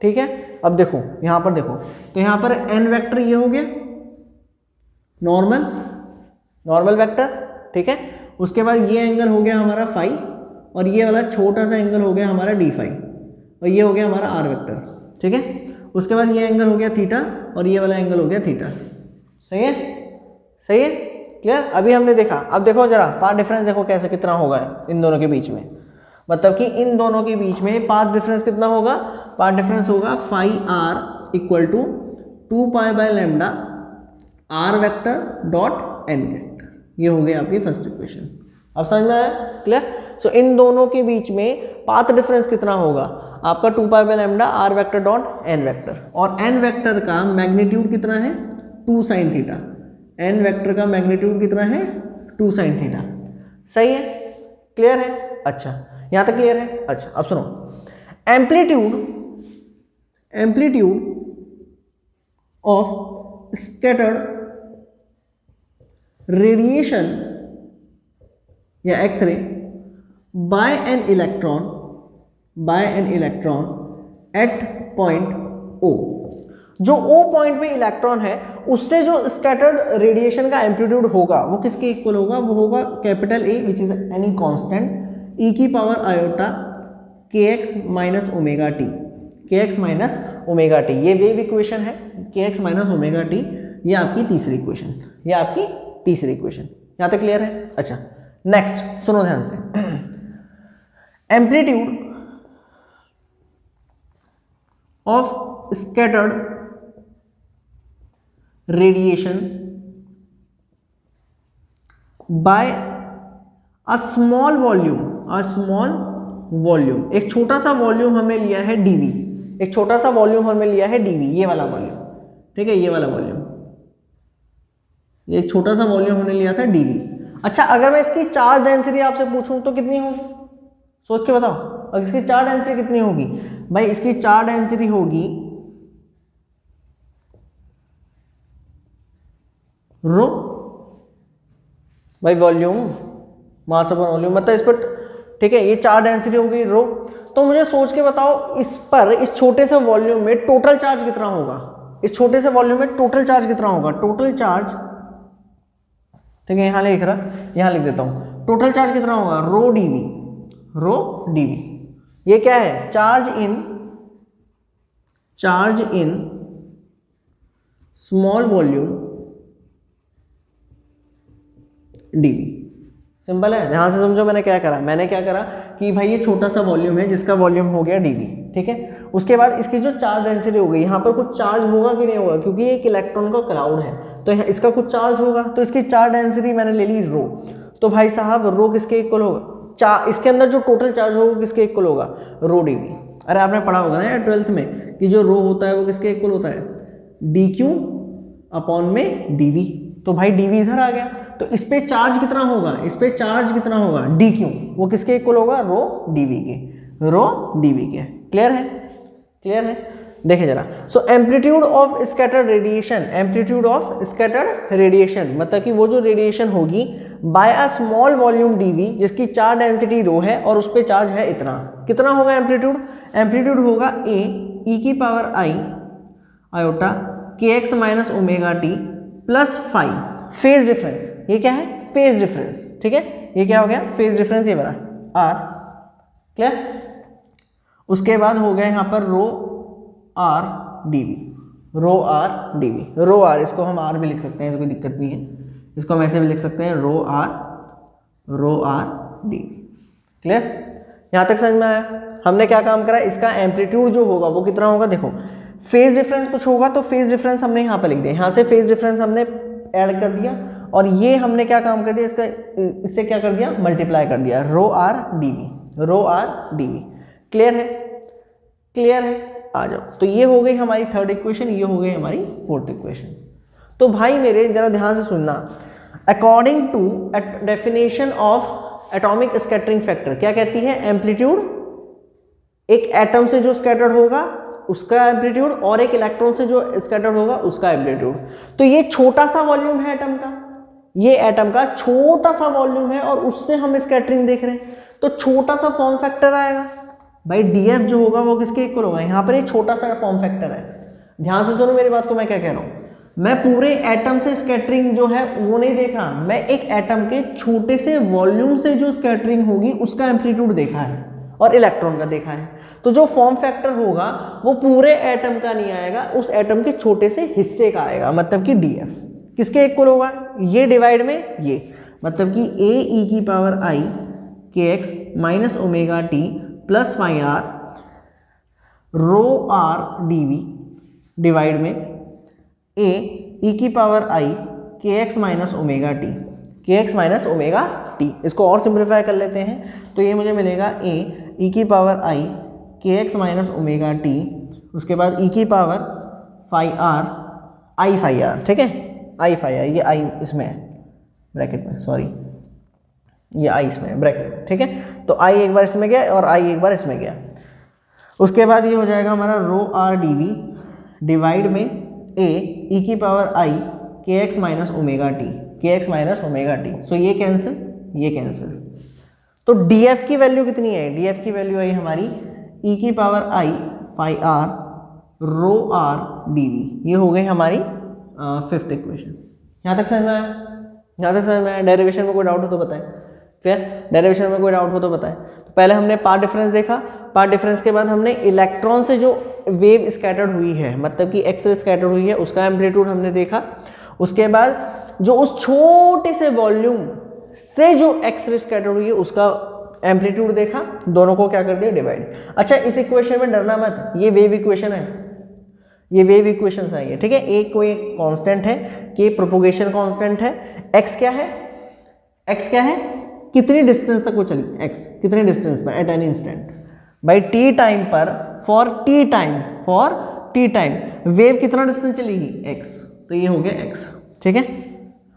S1: ठीक है, अब देखो यहां पर देखो, तो यहां पर एन वेक्टर ये हो गया नॉर्मल, नॉर्मल वेक्टर। ठीक है, उसके बाद ये एंगल हो गया हमारा फाई, और ये वाला छोटा सा एंगल हो गया हमारा डी फाई, और ये हो गया हमारा आर वेक्टर। ठीक है, उसके बाद ये एंगल हो गया थीटा, और ये वाला एंगल हो गया थीटा। सही है, सही है, क्लियर। अभी हमने देखा, अब देखो जरा पाथ डिफरेंस देखो कैसे कितना होगा इन दोनों के बीच में, मतलब कि इन दोनों के बीच में पाथ डिफरेंस कितना होगा, पाथ डिफरेंस होगा phi R equal to 2 pi by lambda R vector dot N vector. ये हो गया आपकी फर्स्ट इक्वेशन। अब समझ में आया, क्लियर। सो इन दोनों के बीच में पाथ डिफरेंस कितना होगा आपका 2 pi by lambda R vector dot N vector, और एन वेक्टर का मैग्नीट्यूड कितना है 2 sin थीटा। एन वेक्टर का मैग्नीट्यूड कितना है 2 sin थीटा। सही है, क्लियर है। अच्छा, यहां तक क्लियर है। अच्छा, अब सुनो, amplitude, amplitude of scattered radiation या X ray by an electron, by an electron at point O. जो ओ पॉइंट पे इलेक्ट्रॉन है उससे जो स्कैटर्ड रेडिएशन का एम्पलीट्यूड होगा वो किसके इक्वल होगा, वो होगा capital A which is any constant e की पावर आयोटा के x minus omega t, k x minus omega t. ये वेव इक्वेशन है, k x minus omega t, ये आपकी तीसरी इक्वेशन, ये आपकी तीसरी इक्वेशन। यहां तक क्लियर है। अच्छा, नेक्स्ट सुनो ध्यान से, amplitude of scattered radiation by a small volume, a small volume, एक छोटा सा वॉल्यूम हमने लिया है डीवी, एक छोटा सा वॉल्यूम हमने लिया है डीवी, ये वाला वॉल्यूम। ठीक है, ये वाला वॉल्यूम, ये एक छोटा सा वॉल्यूम हमने लिया था डीवी। अच्छा, अगर मैं इसकी चार्ज डेंसिटी आपसे पूछूं तो कितनी होगी, सोच के बताओ। अगर इसकी चार्ज डेंसिटी कितनी होगी भाई, इसकी चार्ज डेंसिटी होगी रो भाई, वॉल्यूम मास अपॉन वॉल्यूम, मतलब इस पर। ठीक है, ये चार्ज डेंसिटी होगी रो। तो मुझे सोच के बताओ इस पर, इस छोटे से वॉल्यूम में टोटल चार्ज कितना होगा, इस छोटे से वॉल्यूम में टोटल चार्ज कितना होगा, टोटल चार्ज। ठीक है, यहां लिख रहा, यहां लिख देता हूं, टोटल चार्ज कितना होगा रो डीवी, रो डीवी। ये क्या है, charge in small volume D V. Simple है, ध्यान से समझो मैंने क्या करा, मैंने क्या करा कि भाई ये छोटा सा वॉल्यूम है जिसका वॉल्यूम हो गया डीवी। ठीक है, उसके बाद इसकी जो चार्ज डेंसिटी हो गई, यहाँ पर कुछ चार्ज होगा कि नहीं होगा, क्योंकि ये एक इलेक्ट्रॉन का क्लाउड है तो इसका कुछ चार्ज होगा, तो इसकी चार्ज डेंसिटी मैंने ले ली रो। तो भाई साहब रो किसके इक्वल होगा, इसके अंदर जो टोटल चार्ज होगा किसके इक्वल होगा, रो डीवी। अरे आपने पढ़ा होगा ना यार 12th में कि जो रो होता है वो किसके इक्वल होता है, डी क्यू अपॉन में डीवी। तो भाई डीवी इधर आ गया, तो इस पे चार्ज कितना होगा, इस पे चार्ज कितना होगा डी क्यू, वो किसके इक्वल होगा, रो डीवी के, रो डीवी के। क्लियर है, क्लियर है। देखिए जरा, so amplitude of scattered radiation, amplitude of scattered radiation मतलब कि वो जो रेडिएशन होगी by a small volume d v जिसकी चार्ज डेंसिटी रो है और उस पर चार्ज है इतना, कितना होगा एम्पलीट्यूड, एम्पलीट्यूड होगा ए ई की पावर आई आयोटा के x minus omega T plus phi phase difference. ये क्या है, फेज डिफरेंस। ठीक है, ये क्या हो गया, फेज डिफरेंस, ये बना आर। क्लियर, उसके बाद हो गया यहाँ पर rho r d v. Rho R D v, rho r, इसको हम आर भी लिख सकते हैं, तो कोई दिक्कत नहीं है, इसको हम ऐसे भी लिख सकते हैं रो आर डी वी। क्लियर, यहाँ तक समझ में आया? हमने क्या काम करा, इसका एम्पलीट्यूड जो होगा वो कितना होगा, देखो फेज डिफरेंस कुछ होगा तो फेज डिफरेंस हमने यहाँ पे लिख दिया, यहाँ से फेज डिफरेंस हमने ऐड कर दिया और ये हमने क्या काम कर दिया, इसका इससे क्या कर दिया, मल्टीप्लाई कर दिया, रो आर डी वी। क्लियर है? क्लियर है? आ जाओ। तो ये हो गई हमारी थर्ड इक्वेशन, ये हो गई हमारी फोर्थ इक्वेशन। तो भाई मेरे जरा ध्यान से सुनना, according to definition of atomic scattering factor क्या कहती है, एम्पलीट्यूड एक एटम से जो स्कैटर्ड होगा उसका एम्पलीट्यूड और एक इलेक्ट्रॉन से जो स्कैटर्ड होगा उसका एम्पलीट्यूड। तो ये छोटा सा वॉल्यूम है एटम का, ये एटम का छोटा सा वॉल्यूम है और उससे हम स्कैटरिंग देख रहे हैं, तो छोटा सा फॉर्म फैक्टर आएगा भाई, डीएफ जो होगा वो किसके इक्वल होगा, यहाँ पर एक छोटा सा फॉर्म फैक्टर है। ध्यान से सुनो मेरी बात को, मैं क्या कह रहा हूँ, मैं पूरे एटम से स्कैटरिंग जो है वो नहीं देख रहा, मैं एक एटम के छोटे से वॉल्यूम से जो स्कैटरिंग होगी उसका एम्पलीट्यूड देखा है और इलेक्ट्रॉन का देखा है। तो जो फॉर्म फैक्टर होगा वो पूरे एटम का नहीं आएगा, उस एटम के छोटे से हिस्से का आएगा, मतलब कि डीएफ किसके इक्वल होगा, ये डिवाइड में ये, मतलब कि ए ई की पावर आई के x minus omega T plus phi R rho R D V divide में ए ई की पावर आई के एक्स माइनस ओमेगा टी, इसको और सिंप्लीफाई कर लेते हैं तो ये मुझे मिलेगा ए ई की पावर आई के एक्स माइनस ओमेगा टी, उसके बाद ई की power phi R I phi R, ठीक है, आई फाई आर, ये आई इसमें है ब्रैकेट में, सॉरी ये आई इसमें है ब्रैकेट में, ठीक है, तो आई एक बार इसमें गया और आई एक बार इसमें गया। उसके बाद ये हो जाएगा हमारा रो आर डी वी डिवाइड में ए ई की पावर आई के एक्स माइनस ओमेगा टी, सो ये कैंसिल, तो डीएफ की वैल्यू कितनी है, डीएफ की वैल्यू आई हमारी ई की power I phi R rho R D V, ये हो गई हमारी फिफ्थ इक्वेशन। यहाँ तक समझ में आया? डेरिवेशन में कोई डाउट हो तो बताएं। क्लियर, डेरिवेशन में कोई डाउट हो तो बताएं। तो पहले हमने पार्ट डिफरेंस देखा, पार्ट डिफरेंस के बाद हमने इलेक्ट्रॉन से जो वेव स्कैटर्ड हुई है, मतलब कि एक्स-रे स्कैटर्ड हुई है, उसका एम्पलीट्यूड हमने देखा। उसके बाद जो उस छोटे से वॉल्यूम से जो एक्स-रे स्कैटर्ड हुई है उसका एम्पलीट्यूड देखा, दोनों को क्या कर दिया, डिवाइड। अच्छा, इस इक्वेशन में डरना मत, ये वेव इक्वेशन है, ये वेव इक्वेशन है ये, ठीक है। एक कोई कांस्टेंट है कि प्रोपोगेशन कांस्टेंट है, एक्स क्या है, कितनी डिस्टेंस तक वो चली, एक्स कितने डिस्टेंस पर at any instant by T time पर, फॉर टी टाइम वेव कितना डिस्टेंस चलेगी, एक्स, तो ये हो गया एक्स, ठीक है।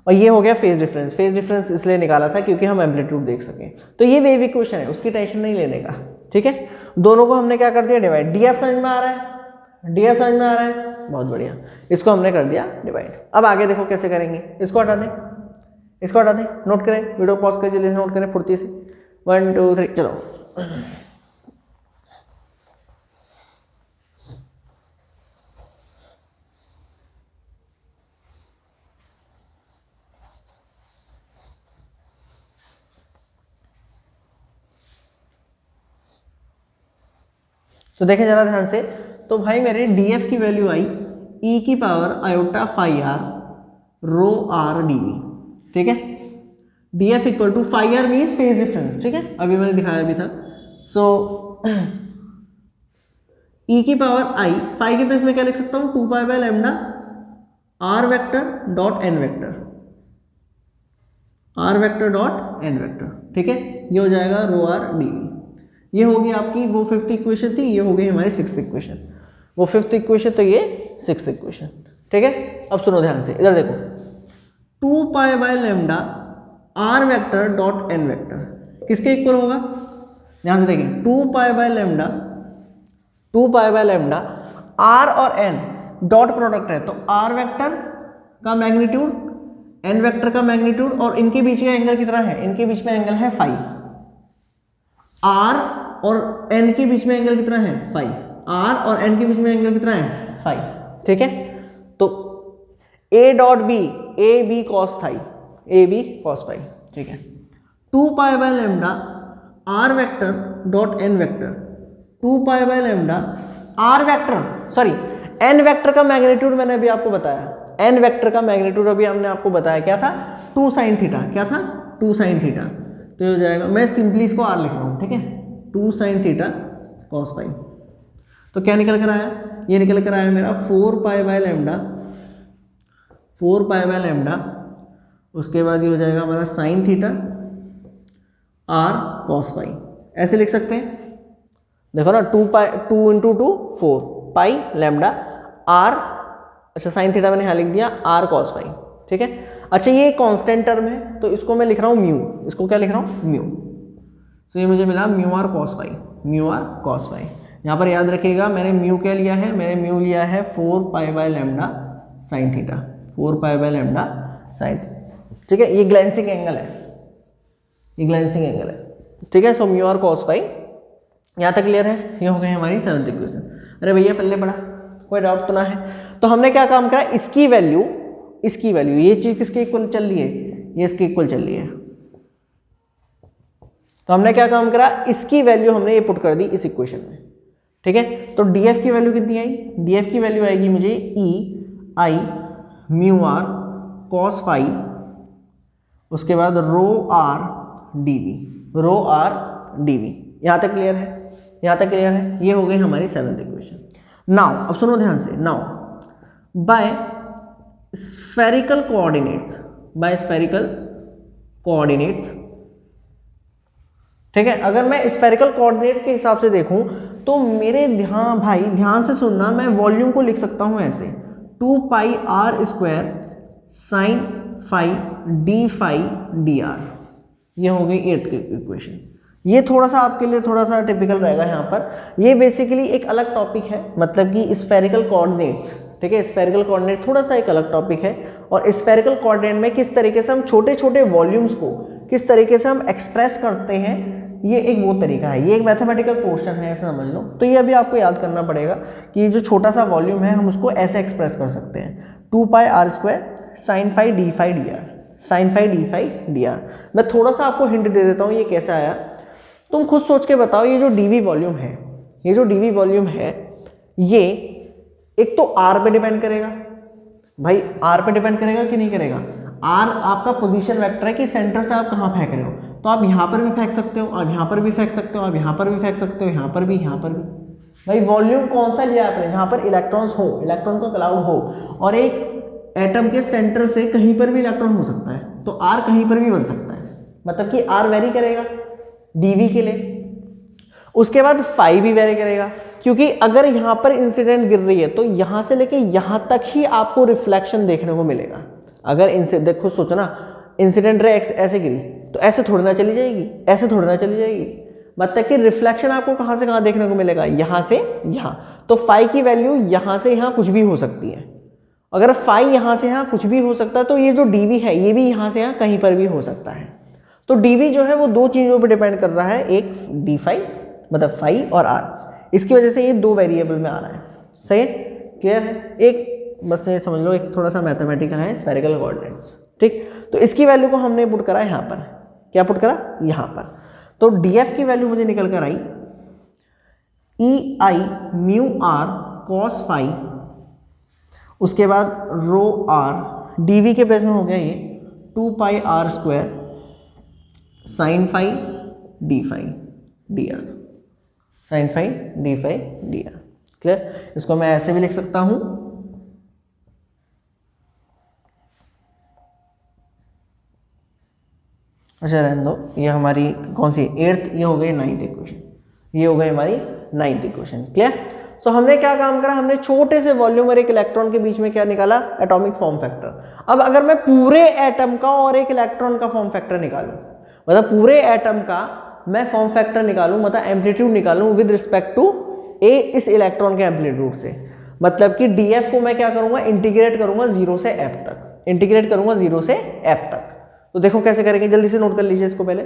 S1: और ये हो गया फेज डिफरेंस इसलिए निकाला था क्योंकि हम एम्पलीट्यूड देख सकें। तो ये वेव इक्वेशन है, उसकी टेंशन नहीं लेने का, ठीक है। दोनों को हमने क्या कर दिया, डिवाइड। डीएफ समझ में आ रहा है, बहुत बढ़िया, इसको हमने कर दिया डिवाइड। अब आगे देखो कैसे करेंगे, इसको हटा दें, नोट करें, वीडियो पॉज कर जल्दी से नोट करें फुर्ती से, 1 2 3 चलो। तो देखें जरा ध्यान से, तो भाई मेरे डीएफ की वैल्यू आई ई की power iota phi R rho R D V, ठीक है। D F equal to phi R means phase difference, ठीक है, अभी मैंने दिखाया भी था। सो ई की पावर आई, फाई के प्लेस में क्या लिख सकता हूँ, 2 pi by lambda R vector dot N vector, ठीक है, ये हो जाएगा रो आर डी वी। ये होगी आपकी वो फिफ्थ इक्वेशन थी, ये हो गई हमारी सिक्स्थ इक्वेशन, वो फिफ्थ इक्वेशन तो ये सिक्स्थ इक्वेशन, ठीक है। अब सुनो ध्यान से, इधर देखो, 2 pi by lambda R vector dot N vector किसके इक्वल होगा, ध्यान से देखें, 2 पाई बाय लैम्डा आर और एन डॉट प्रोडक्ट है, तो आर वेक्टर का मैग्नीट्यूड एन वेक्टर का मैग्नीट्यूड और इनके बीच का एंगल कितना है, इनके बीच में एंगल है फाई, आर और एन के बीच में एंगल कितना है, फाई, आर और एन के बीच में एंगल कितना है, फाई, ठीक है। तो A dot B, A B cos phi, ठीक है। 2 pi by lambda R vector dot N vector, 2 pi by lambda R vector, sorry N vector का मैग्नीट्यूड मैंने अभी आपको बताया, एन वेक्टर का मैग्नीट्यूड अभी हमने आपको बताया क्या था, 2 sin थीटा, क्या था 2 sin थीटा। तो ये हो जाएगा, मैं सिंपली इसको आर लिख रहा हूँ, ठीक है, 2 sin थीटा cos फाई। तो क्या निकल कर आया, ये निकल कर आया मेरा 4 pi by lambda, 4 pi by lambda, उसके बाद ये हो जाएगा हमारा sin theta R cos phi. ऐसे लिख सकते हैं, देखो ना, 2 pi 2 into 2 4 pi lambda R, अच्छा साइन थीटा मैंने यहाँ लिख दिया आर cos फाई, ठीक है। अच्छा ये कांस्टेंट टर्म है तो इसको मैं लिख रहा हूँ म्यू, इसको क्या लिख रहा हूँ म्यू। तो ये मुझे मिला mu are cos phi, mu are cos phi. यहाँ पर याद रखिएगा मैंने म्यू क्या लिया है, मैंने म्यू लिया है 4 pi by lambda sine theta, 4 pi by lambda sine, ठीक है। ये ग्लैंसिंग एंगल है, ये ग्लैंसिंग एंगल है, ठीक है। So mu are cos phi, यहाँ तक क्लियर है। ये हो गई हमारी 7th इक्वेशन। अरे भैया पल्ले पड़ा, कोई डाउट तो ना है। तो हमने क्या काम करा, इसकी वैल्यू, इसकी वैल्यू, ये चीज किसके इक्वल चल रही है, ये इसके इक्वल चल रही है। तो हमने क्या काम करा, इसकी वैल्यू हमने ये पुट कर दी इस इक्वेशन में, ठीक है। तो डीएफ की वैल्यू कितनी आई, डीएफ की वैल्यू आएगी मुझे e i mu are cos phi, उसके बाद rho r d v, rho r d v. यहां तक क्लियर है, यहां तक क्लियर है। ये हो गई हमारी 7th इक्वेशन। नाउ अब सुनो ध्यान से, now by spherical coordinates, by spherical coordinates, ठीक है। अगर मैं स्फेरिकल कोऑर्डिनेट के हिसाब से देखूं तो मेरे ध्यान, भाई ध्यान से सुनना, मैं वॉल्यूम को लिख सकता हूं ऐसे 2 pi r square sine phi d phi d r. ये हो गई 8th इक्वेशन। ये थोड़ा सा आपके लिए थोड़ा सा टिपिकल रहेगा यहाँ पर। ये बेसिकली एक अलग टॉपिक है, मतलब कि स्फेरिकल कोऑर्डिनेट्स, ठीक है। स्फेरिकल कोऑर्डिनेट थोड़ा सा एक अलग टॉपिक है, और स्फेरिकल कोऑर्डिनेट में किस तरीके से हम छोटे छोटे वॉल्यूम्स को किस तरीके से हम एक्सप्रेस करते हैं, ये एक वो तरीका है, ये एक मैथमेटिकल क्वेश्चन है, ऐसे समझ लो। तो ये अभी आपको याद करना पड़ेगा कि ये जो छोटा सा वॉल्यूम है हम उसको ऐसे एक्सप्रेस कर सकते हैं, 2 pi r square sine phi d phi d r, sine phi d phi d r. मैं थोड़ा सा आपको हिंट दे देता हूँ ये कैसे आया, तुम खुद सोच के बताओ। ये जो डीवी वॉल्यूम है, ये जो डीवी वॉल्यूम है, ये एक तो आर पे डिपेंड करेगा, भाई आर पे डिपेंड करेगा कि नहीं करेगा। आर आपका पोजीशन वेक्टर है कि सेंटर से आप कहाँ फेंक रहे हो, तो आप यहाँ पर भी फेंक सकते हो, आप यहाँ पर भी फेंक सकते हो, आप यहाँ पर भी फेंक सकते हो, यहाँ पर भी, यहाँ पर भी। भाई वॉल्यूम कौन सा लिया आपने, जहाँ पर इलेक्ट्रॉन्स हो, इलेक्ट्रॉन का क्लाउड हो, और एक एटम के सेंटर से कहीं पर भी इलेक्ट्रॉन हो सकता है, तो आर कहीं पर भी बन सकता है, मतलब कि आर वेरी करेगा डीवी के लिए। उसके बाद फाई भी वेरी करेगा, क्योंकि अगर यहां पर इंसिडेंट गिर रही है तो यहां से लेके यहां तक ही आपको रिफ्लेक्शन देखने को मिलेगा। अगर देखो सोचो ना, इंसिडेंट रे ऐसे गिरी तो ऐसे थोड़ी ना चली जाएगी, ऐसे थोड़ी ना चली जाएगी, मतलब कि रिफ्लेक्शन आपको कहां से कहां देखने को मिलेगा, यहां से यहां। तो फाई की वैल्यू यहां से यहां कुछ भी हो सकती है। अगर फाई यहां से यहां कुछ भी हो सकता है तो ये जो डीवी है ये भी यहां से यहां कहीं पर भी हो सकता है। तो डीवी जो है वो दो चीजों पर डिपेंड कर रहा है, एक डी फाई मतलब फाई और आर, इसकी वजह से ये दो वेरिएबल में आ रहा है। सही है, क्लियर है। एक बस ये समझ लो, एक थोड़ा सा मैथमेटिकल है, स्फेरिकल कोऑर्डिनेट्स, ठीक। तो इसकी वैल्यू को हमने पुट करा यहाँ पर, क्या पुट करा यहाँ पर। तो डीएफ की वैल्यू मुझे निकल कर आई e i mu r cos phi, उसके बाद रो आर डीवी के बेस में हो गया ये 2 pi r square sine phi d phi d r, sine phi d phi d r. Clear. इसको मैं ऐसे भी लिख सकता हूं, अच्छा रहने दो, ये हमारी कौन सी 8th, ये हो गई 9th इक्वेशन, ये हो गई हमारी 9th इक्वेशन। क्लियर। सो हमने क्या काम करा, हमने छोटे से वॉल्यूम और एक इलेक्ट्रॉन के बीच में क्या निकाला, एटॉमिक फॉर्म फैक्टर। अब अगर मैं पूरे एटम का और एक इलेक्ट्रॉन का फॉर्म फैक्टर निकालूं, मतलब पूरे एटम का मैं फॉर्म फैक्टर निकालूं, मतलब एम्पलीट्यूड निकालूं विद रिस्पेक्ट टू ए इस इलेक्ट्रॉन के एम्पलीट्यूड से, मतलब कि डीएफ को मैं क्या करूंगा, इंटीग्रेट करूंगा 0 से एफ तक, इंटीग्रेट करूंगा 0 से एफ तक। तो देखो कैसे करेंगे, जल्दी से नोट कर लीजिए इसको, पहले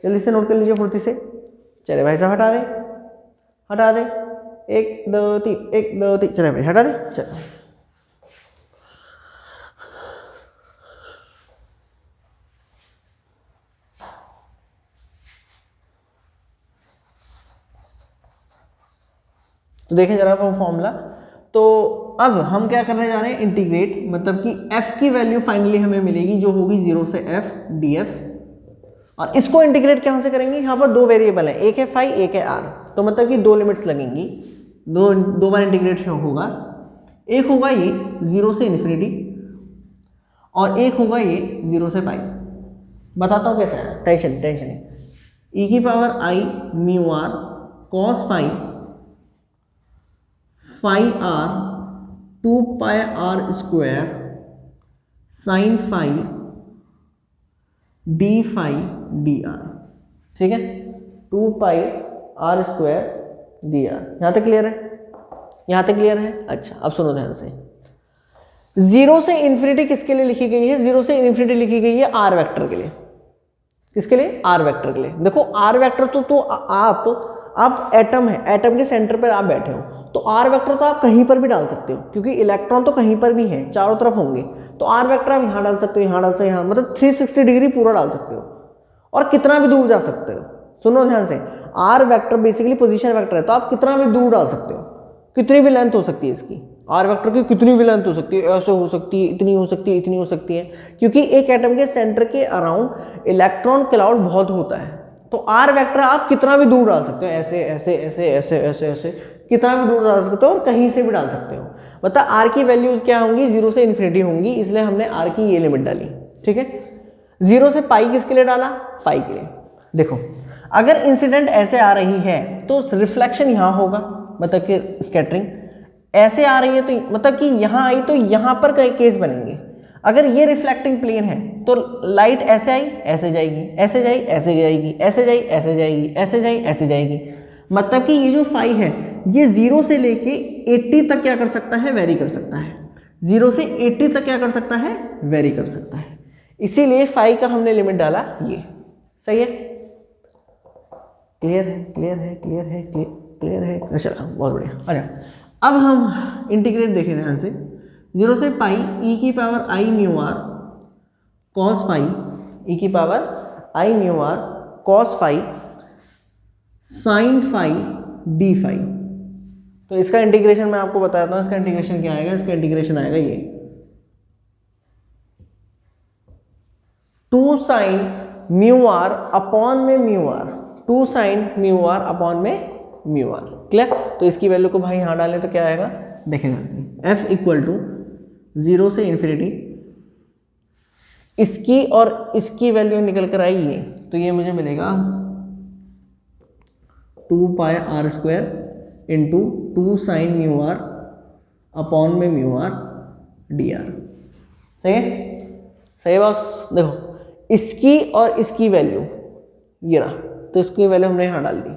S1: जल्दी से नोट कर लीजिए फुर्ती से। चले भाई साहब हटा दे, हटा दे, 1 2 3, 1 2 3, चले भाई हटा दे, चलो। तो देखें जरा वो फॉर्मूला, तो अब हम क्या करने जा रहे हैं, इंटीग्रेट, मतलब कि f की वैल्यू फाइनली हमें मिलेगी जो होगी 0 से f df, और इसको इंटीग्रेट कहाँ से करेंगे, यहाँ पर दो वेरिएबल है, एक है फाई एक है r, तो मतलब कि दो लिमिट्स लगेंगी, दो बार इंटीग्रेट होगा, एक होगा ये 0 से इन्फिनिटी और एक होगा ये 0 से पाई। बताता हूँ कैसे है, टेंशन है, e की power i mu r cos phi r 2 pi r square sine phi d phi dr, ठीक है, 2 पाई r स्क्वायर dr। यहाँ तक क्लियर है, यहाँ तक क्लियर है। अच्छा अब सुनो ध्यान से, 0 से इन्फिनिटी किसके लिए लिखी गई है, 0 से इन्फिनिटी लिखी गई है r वेक्टर के लिए, किसके लिए, r वेक्टर के लिए। देखो r वेक्टर तो आप एटम है, एटम के सेंटर पर आप बैठे हो, तो r वेक्टर तो आप कहीं पर भी डाल सकते हो, क्योंकि इलेक्ट्रॉन तो कहीं पर भी है, चारों तरफ होंगे, तो r वेक्टर आप यहाँ डाल सकते हो, यहाँ डाल सकते हो, यहाँ, मतलब 360 डिग्री पूरा डाल सकते हो और कितना भी दूर जा सकते हो। सुनो ध्यान से, r vector basically position vector है, तो आप कितना भी दूर डाल सकते हो, कितनी भी लेंथ हो सकती है इसकी, r वेक्टर की कितनी भी लेंथ हो सकती है, ऐसे हो सकती है, इतनी हो सकती है, इतनी हो सकती है, क्योंकि एक एटम के सेंटर के अराउंड इलेक्ट्रॉन क्लाउड बहुत होता है, तो r वेक्टर आप कितना भी दूर डाल सकते हो, ऐसे ऐसे ऐसे ऐसे ऐसे ऐसे कितना भी दूर डाल सकते हो और कहीं से भी डाल सकते हो। मतलब r की वैल्यूज क्या होंगी, 0 से इन्फिनिटी होंगी, इसलिए हमने r की ये लिमिट डाली, ठीक है। 0 से पाई किसके लिए डाला, फाई के लिए। देखो अगर इंसिडेंट ऐसे आ रही है तो रिफ्लेक्शन यहाँ होगा, मतलब कि स्कैटरिंग ऐसे आ रही है तो मतलब कि यहाँ आई तो यहाँ पर कई केस बनेंगे। अगर ये रिफ्लेक्टिंग प्लेन है तो लाइट ऐसे आई ऐसे जाएगी, ऐसे जाई ऐसे जाएगी, ऐसे जाई ऐसे जाएगी, ऐसे जाई ऐसे जाएगी, मतलब कि ये जो फाई है ये 0 से लेके 80 तक क्या कर सकता है, वेरी कर सकता है, 0 से 80 तक क्या कर सकता है, वेरी कर सकता है, इसीलिए फाई का हमने लिमिट डाला ये। सही है, क्लियर है, क्लियर है, क्लियर है, क्लियर है। अच्छा बहुत बढ़िया। अच्छा अब हम इंटीग्रेट देखें ध्यान से, 0 से पाई e की power i mu r cos phi, e की power i mu r cos phi sine phi d phi. तो इसका इंटीग्रेशन मैं आपको बताता हूँ, इसका इंटीग्रेशन क्या आएगा, इसका इंटीग्रेशन आएगा ये 2 साइन म्यू r अपॉन में mu r, 2 sine mu r upon में म्यू r। क्लियर। तो इसकी वैल्यू को भाई यहाँ डालें तो क्या आएगा, देखें ध्यान से, f इक्वल टू 0 से इन्फिनिटी, इसकी और इसकी वैल्यू निकल कर आई ये, तो ये मुझे मिलेगा 2 pi r square into 2 sine mu r upon में म्यू r dr। सही है, सही है बॉस। देखो इसकी और इसकी वैल्यू ये रहा, तो इसकी वैल्यू हमने यहाँ डाल दी,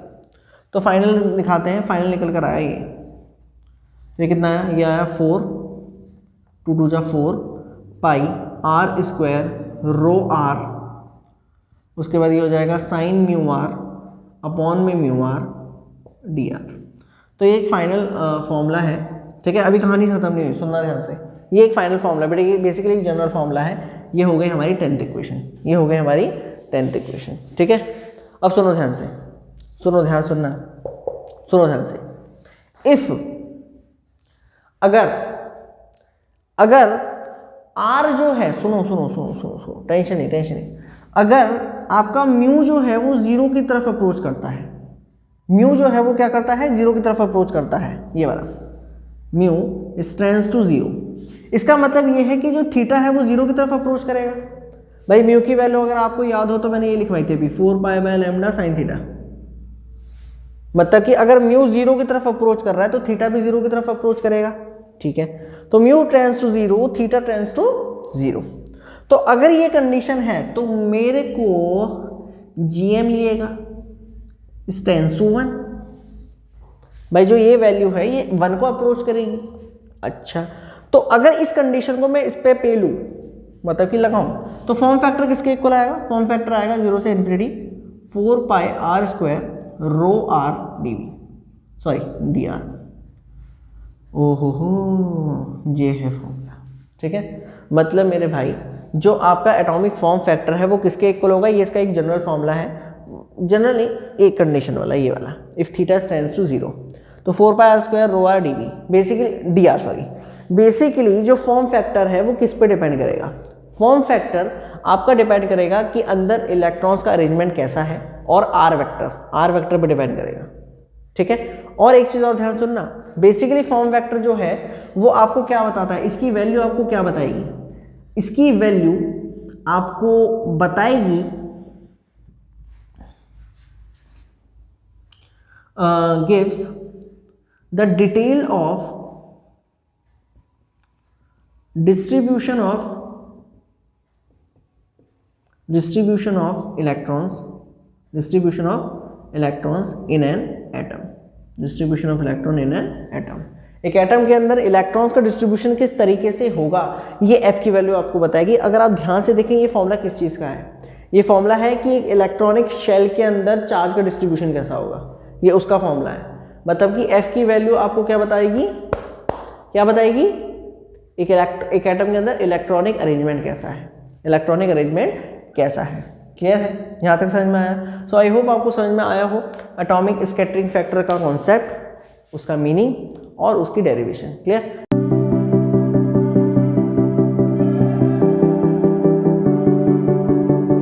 S1: तो फाइनल दिखाते हैं, फाइनल निकल कर आया ये, तो ये कितना आया, ये आया 4, 2 2 जा 4 पाई r स्क्वायर रो r, उसके बाद ये हो जाएगा साइन म्यू r अपॉन में म्यू r dr। तो ये एक फाइनल फॉर्मूला है, ठीक है। अभी कहानी खत्म नहीं हुई, सुनना ध्यान से, ये एक फाइनल फॉर्मूला बेटा, ये बेसिकली एक जनरल फॉर्मूला है। ये हो गई हमारी 10th इक्वेशन, ये हो गई हमारी 10th इक्वेशन, ठीक है। अब सुनो ध्यान से, सुनो ध्यान, सुनो ध्यान से, इफ अगर r जो है, सुनो, टेंशन नहीं, अगर आपका म्यू जो है वो 0 की तरफ अप्रोच करता है, म्यू जो है वो क्या करता है, 0 की तरफ अप्रोच करता है, ये वाला म्यू टेंड्स टू 0, इसका मतलब ये है कि जो थीटा है वो 0 की तरफ अप्रोच करेगा। भाई म्यू की वैल्यू अगर आपको याद हो तो मैंने ये लिखवाई थी अभी, 4 pi by lambda sine theta, मतलब कि अगर म्यू 0 की तरफ अप्रोच कर रहा है तो थीटा भी 0 की तरफ अप्रोच करेगा, ठीक है। तो mu tends to 0, theta tends to 0। तो अगर ये कंडीशन है तो मेरे को GM मिलेगा, इस टेंड्स टू 1। भाई जो ये वैल्यू है ये 1 को अप्रोच करेगी। अच्छा, तो अगर इस कंडीशन को मैं इस पे पे लूँ, मतलब कि लगाऊं, तो फॉर्म फैक्टर किसके इक्वल आएगा, फॉर्म फैक्टर आएगा 0 से इन्फिनिटी 4 पाई r square rho r dv, sorry dr। ओहो, ये है फॉर्मूला, ठीक है। मतलब मेरे भाई जो आपका एटॉमिक फॉर्म फैक्टर है वो किसके इक्वल होगा, ये इसका एक जनरल फॉर्मूला है, जनरल नहीं, एक कंडीशन वाला, ये वाला, इफ थीटा टेंड्स टू 0 तो 4 पाई r square rho r dv, basically dr, sorry basically जो फॉर्म फैक्टर है वो किस पे डिपेंड करेगा? फॉर्म फैक्टर आपका डिपेंड करेगा कि अंदर इलेक्ट्रॉन्स का अरेंजमेंट कैसा है, और आर वेक्टर पे डिपेंड करेगा, ठीक है। और एक चीज और ध्यान सुनना, बेसिकली फॉर्म फैक्टर जो है वो आपको क्या बताता है, इसकी वैल्यू आपको क्या बताएगी? इसकी वैल्यू आपको बताएगी gives the detail of distribution of electrons in an atom, distribution of electron in an atom। एक एटम के अंदर इलेक्ट्रॉन्स का डिस्ट्रीब्यूशन किस तरीके से होगा, ये एफ की वैल्यू आपको बताएगी। अगर आप ध्यान से देखें ये फॉर्मूला किस चीज का है? ये फॉर्मूला है कि एक इलेक्ट्रॉनिक शेल के अंदर चार्ज का डिस्ट्रीब्यूशन कैसा होगा, ये उसका फॉर्मूला है। मतलब कि एफ की वैल्यू आपको क्या बताएगी? एक एटम के अंदर इलेक्ट्रॉनिक अरेंजमेंट कैसा है, क्लियर है? यहाँ तक समझ में आया? सो आई होप आपको समझ में आया हो एटॉमिक स्कैटरिंग फैक्टर का कॉन्सेप्ट, उसका मीनिंग और उसकी डेरिवेशन, क्लियर।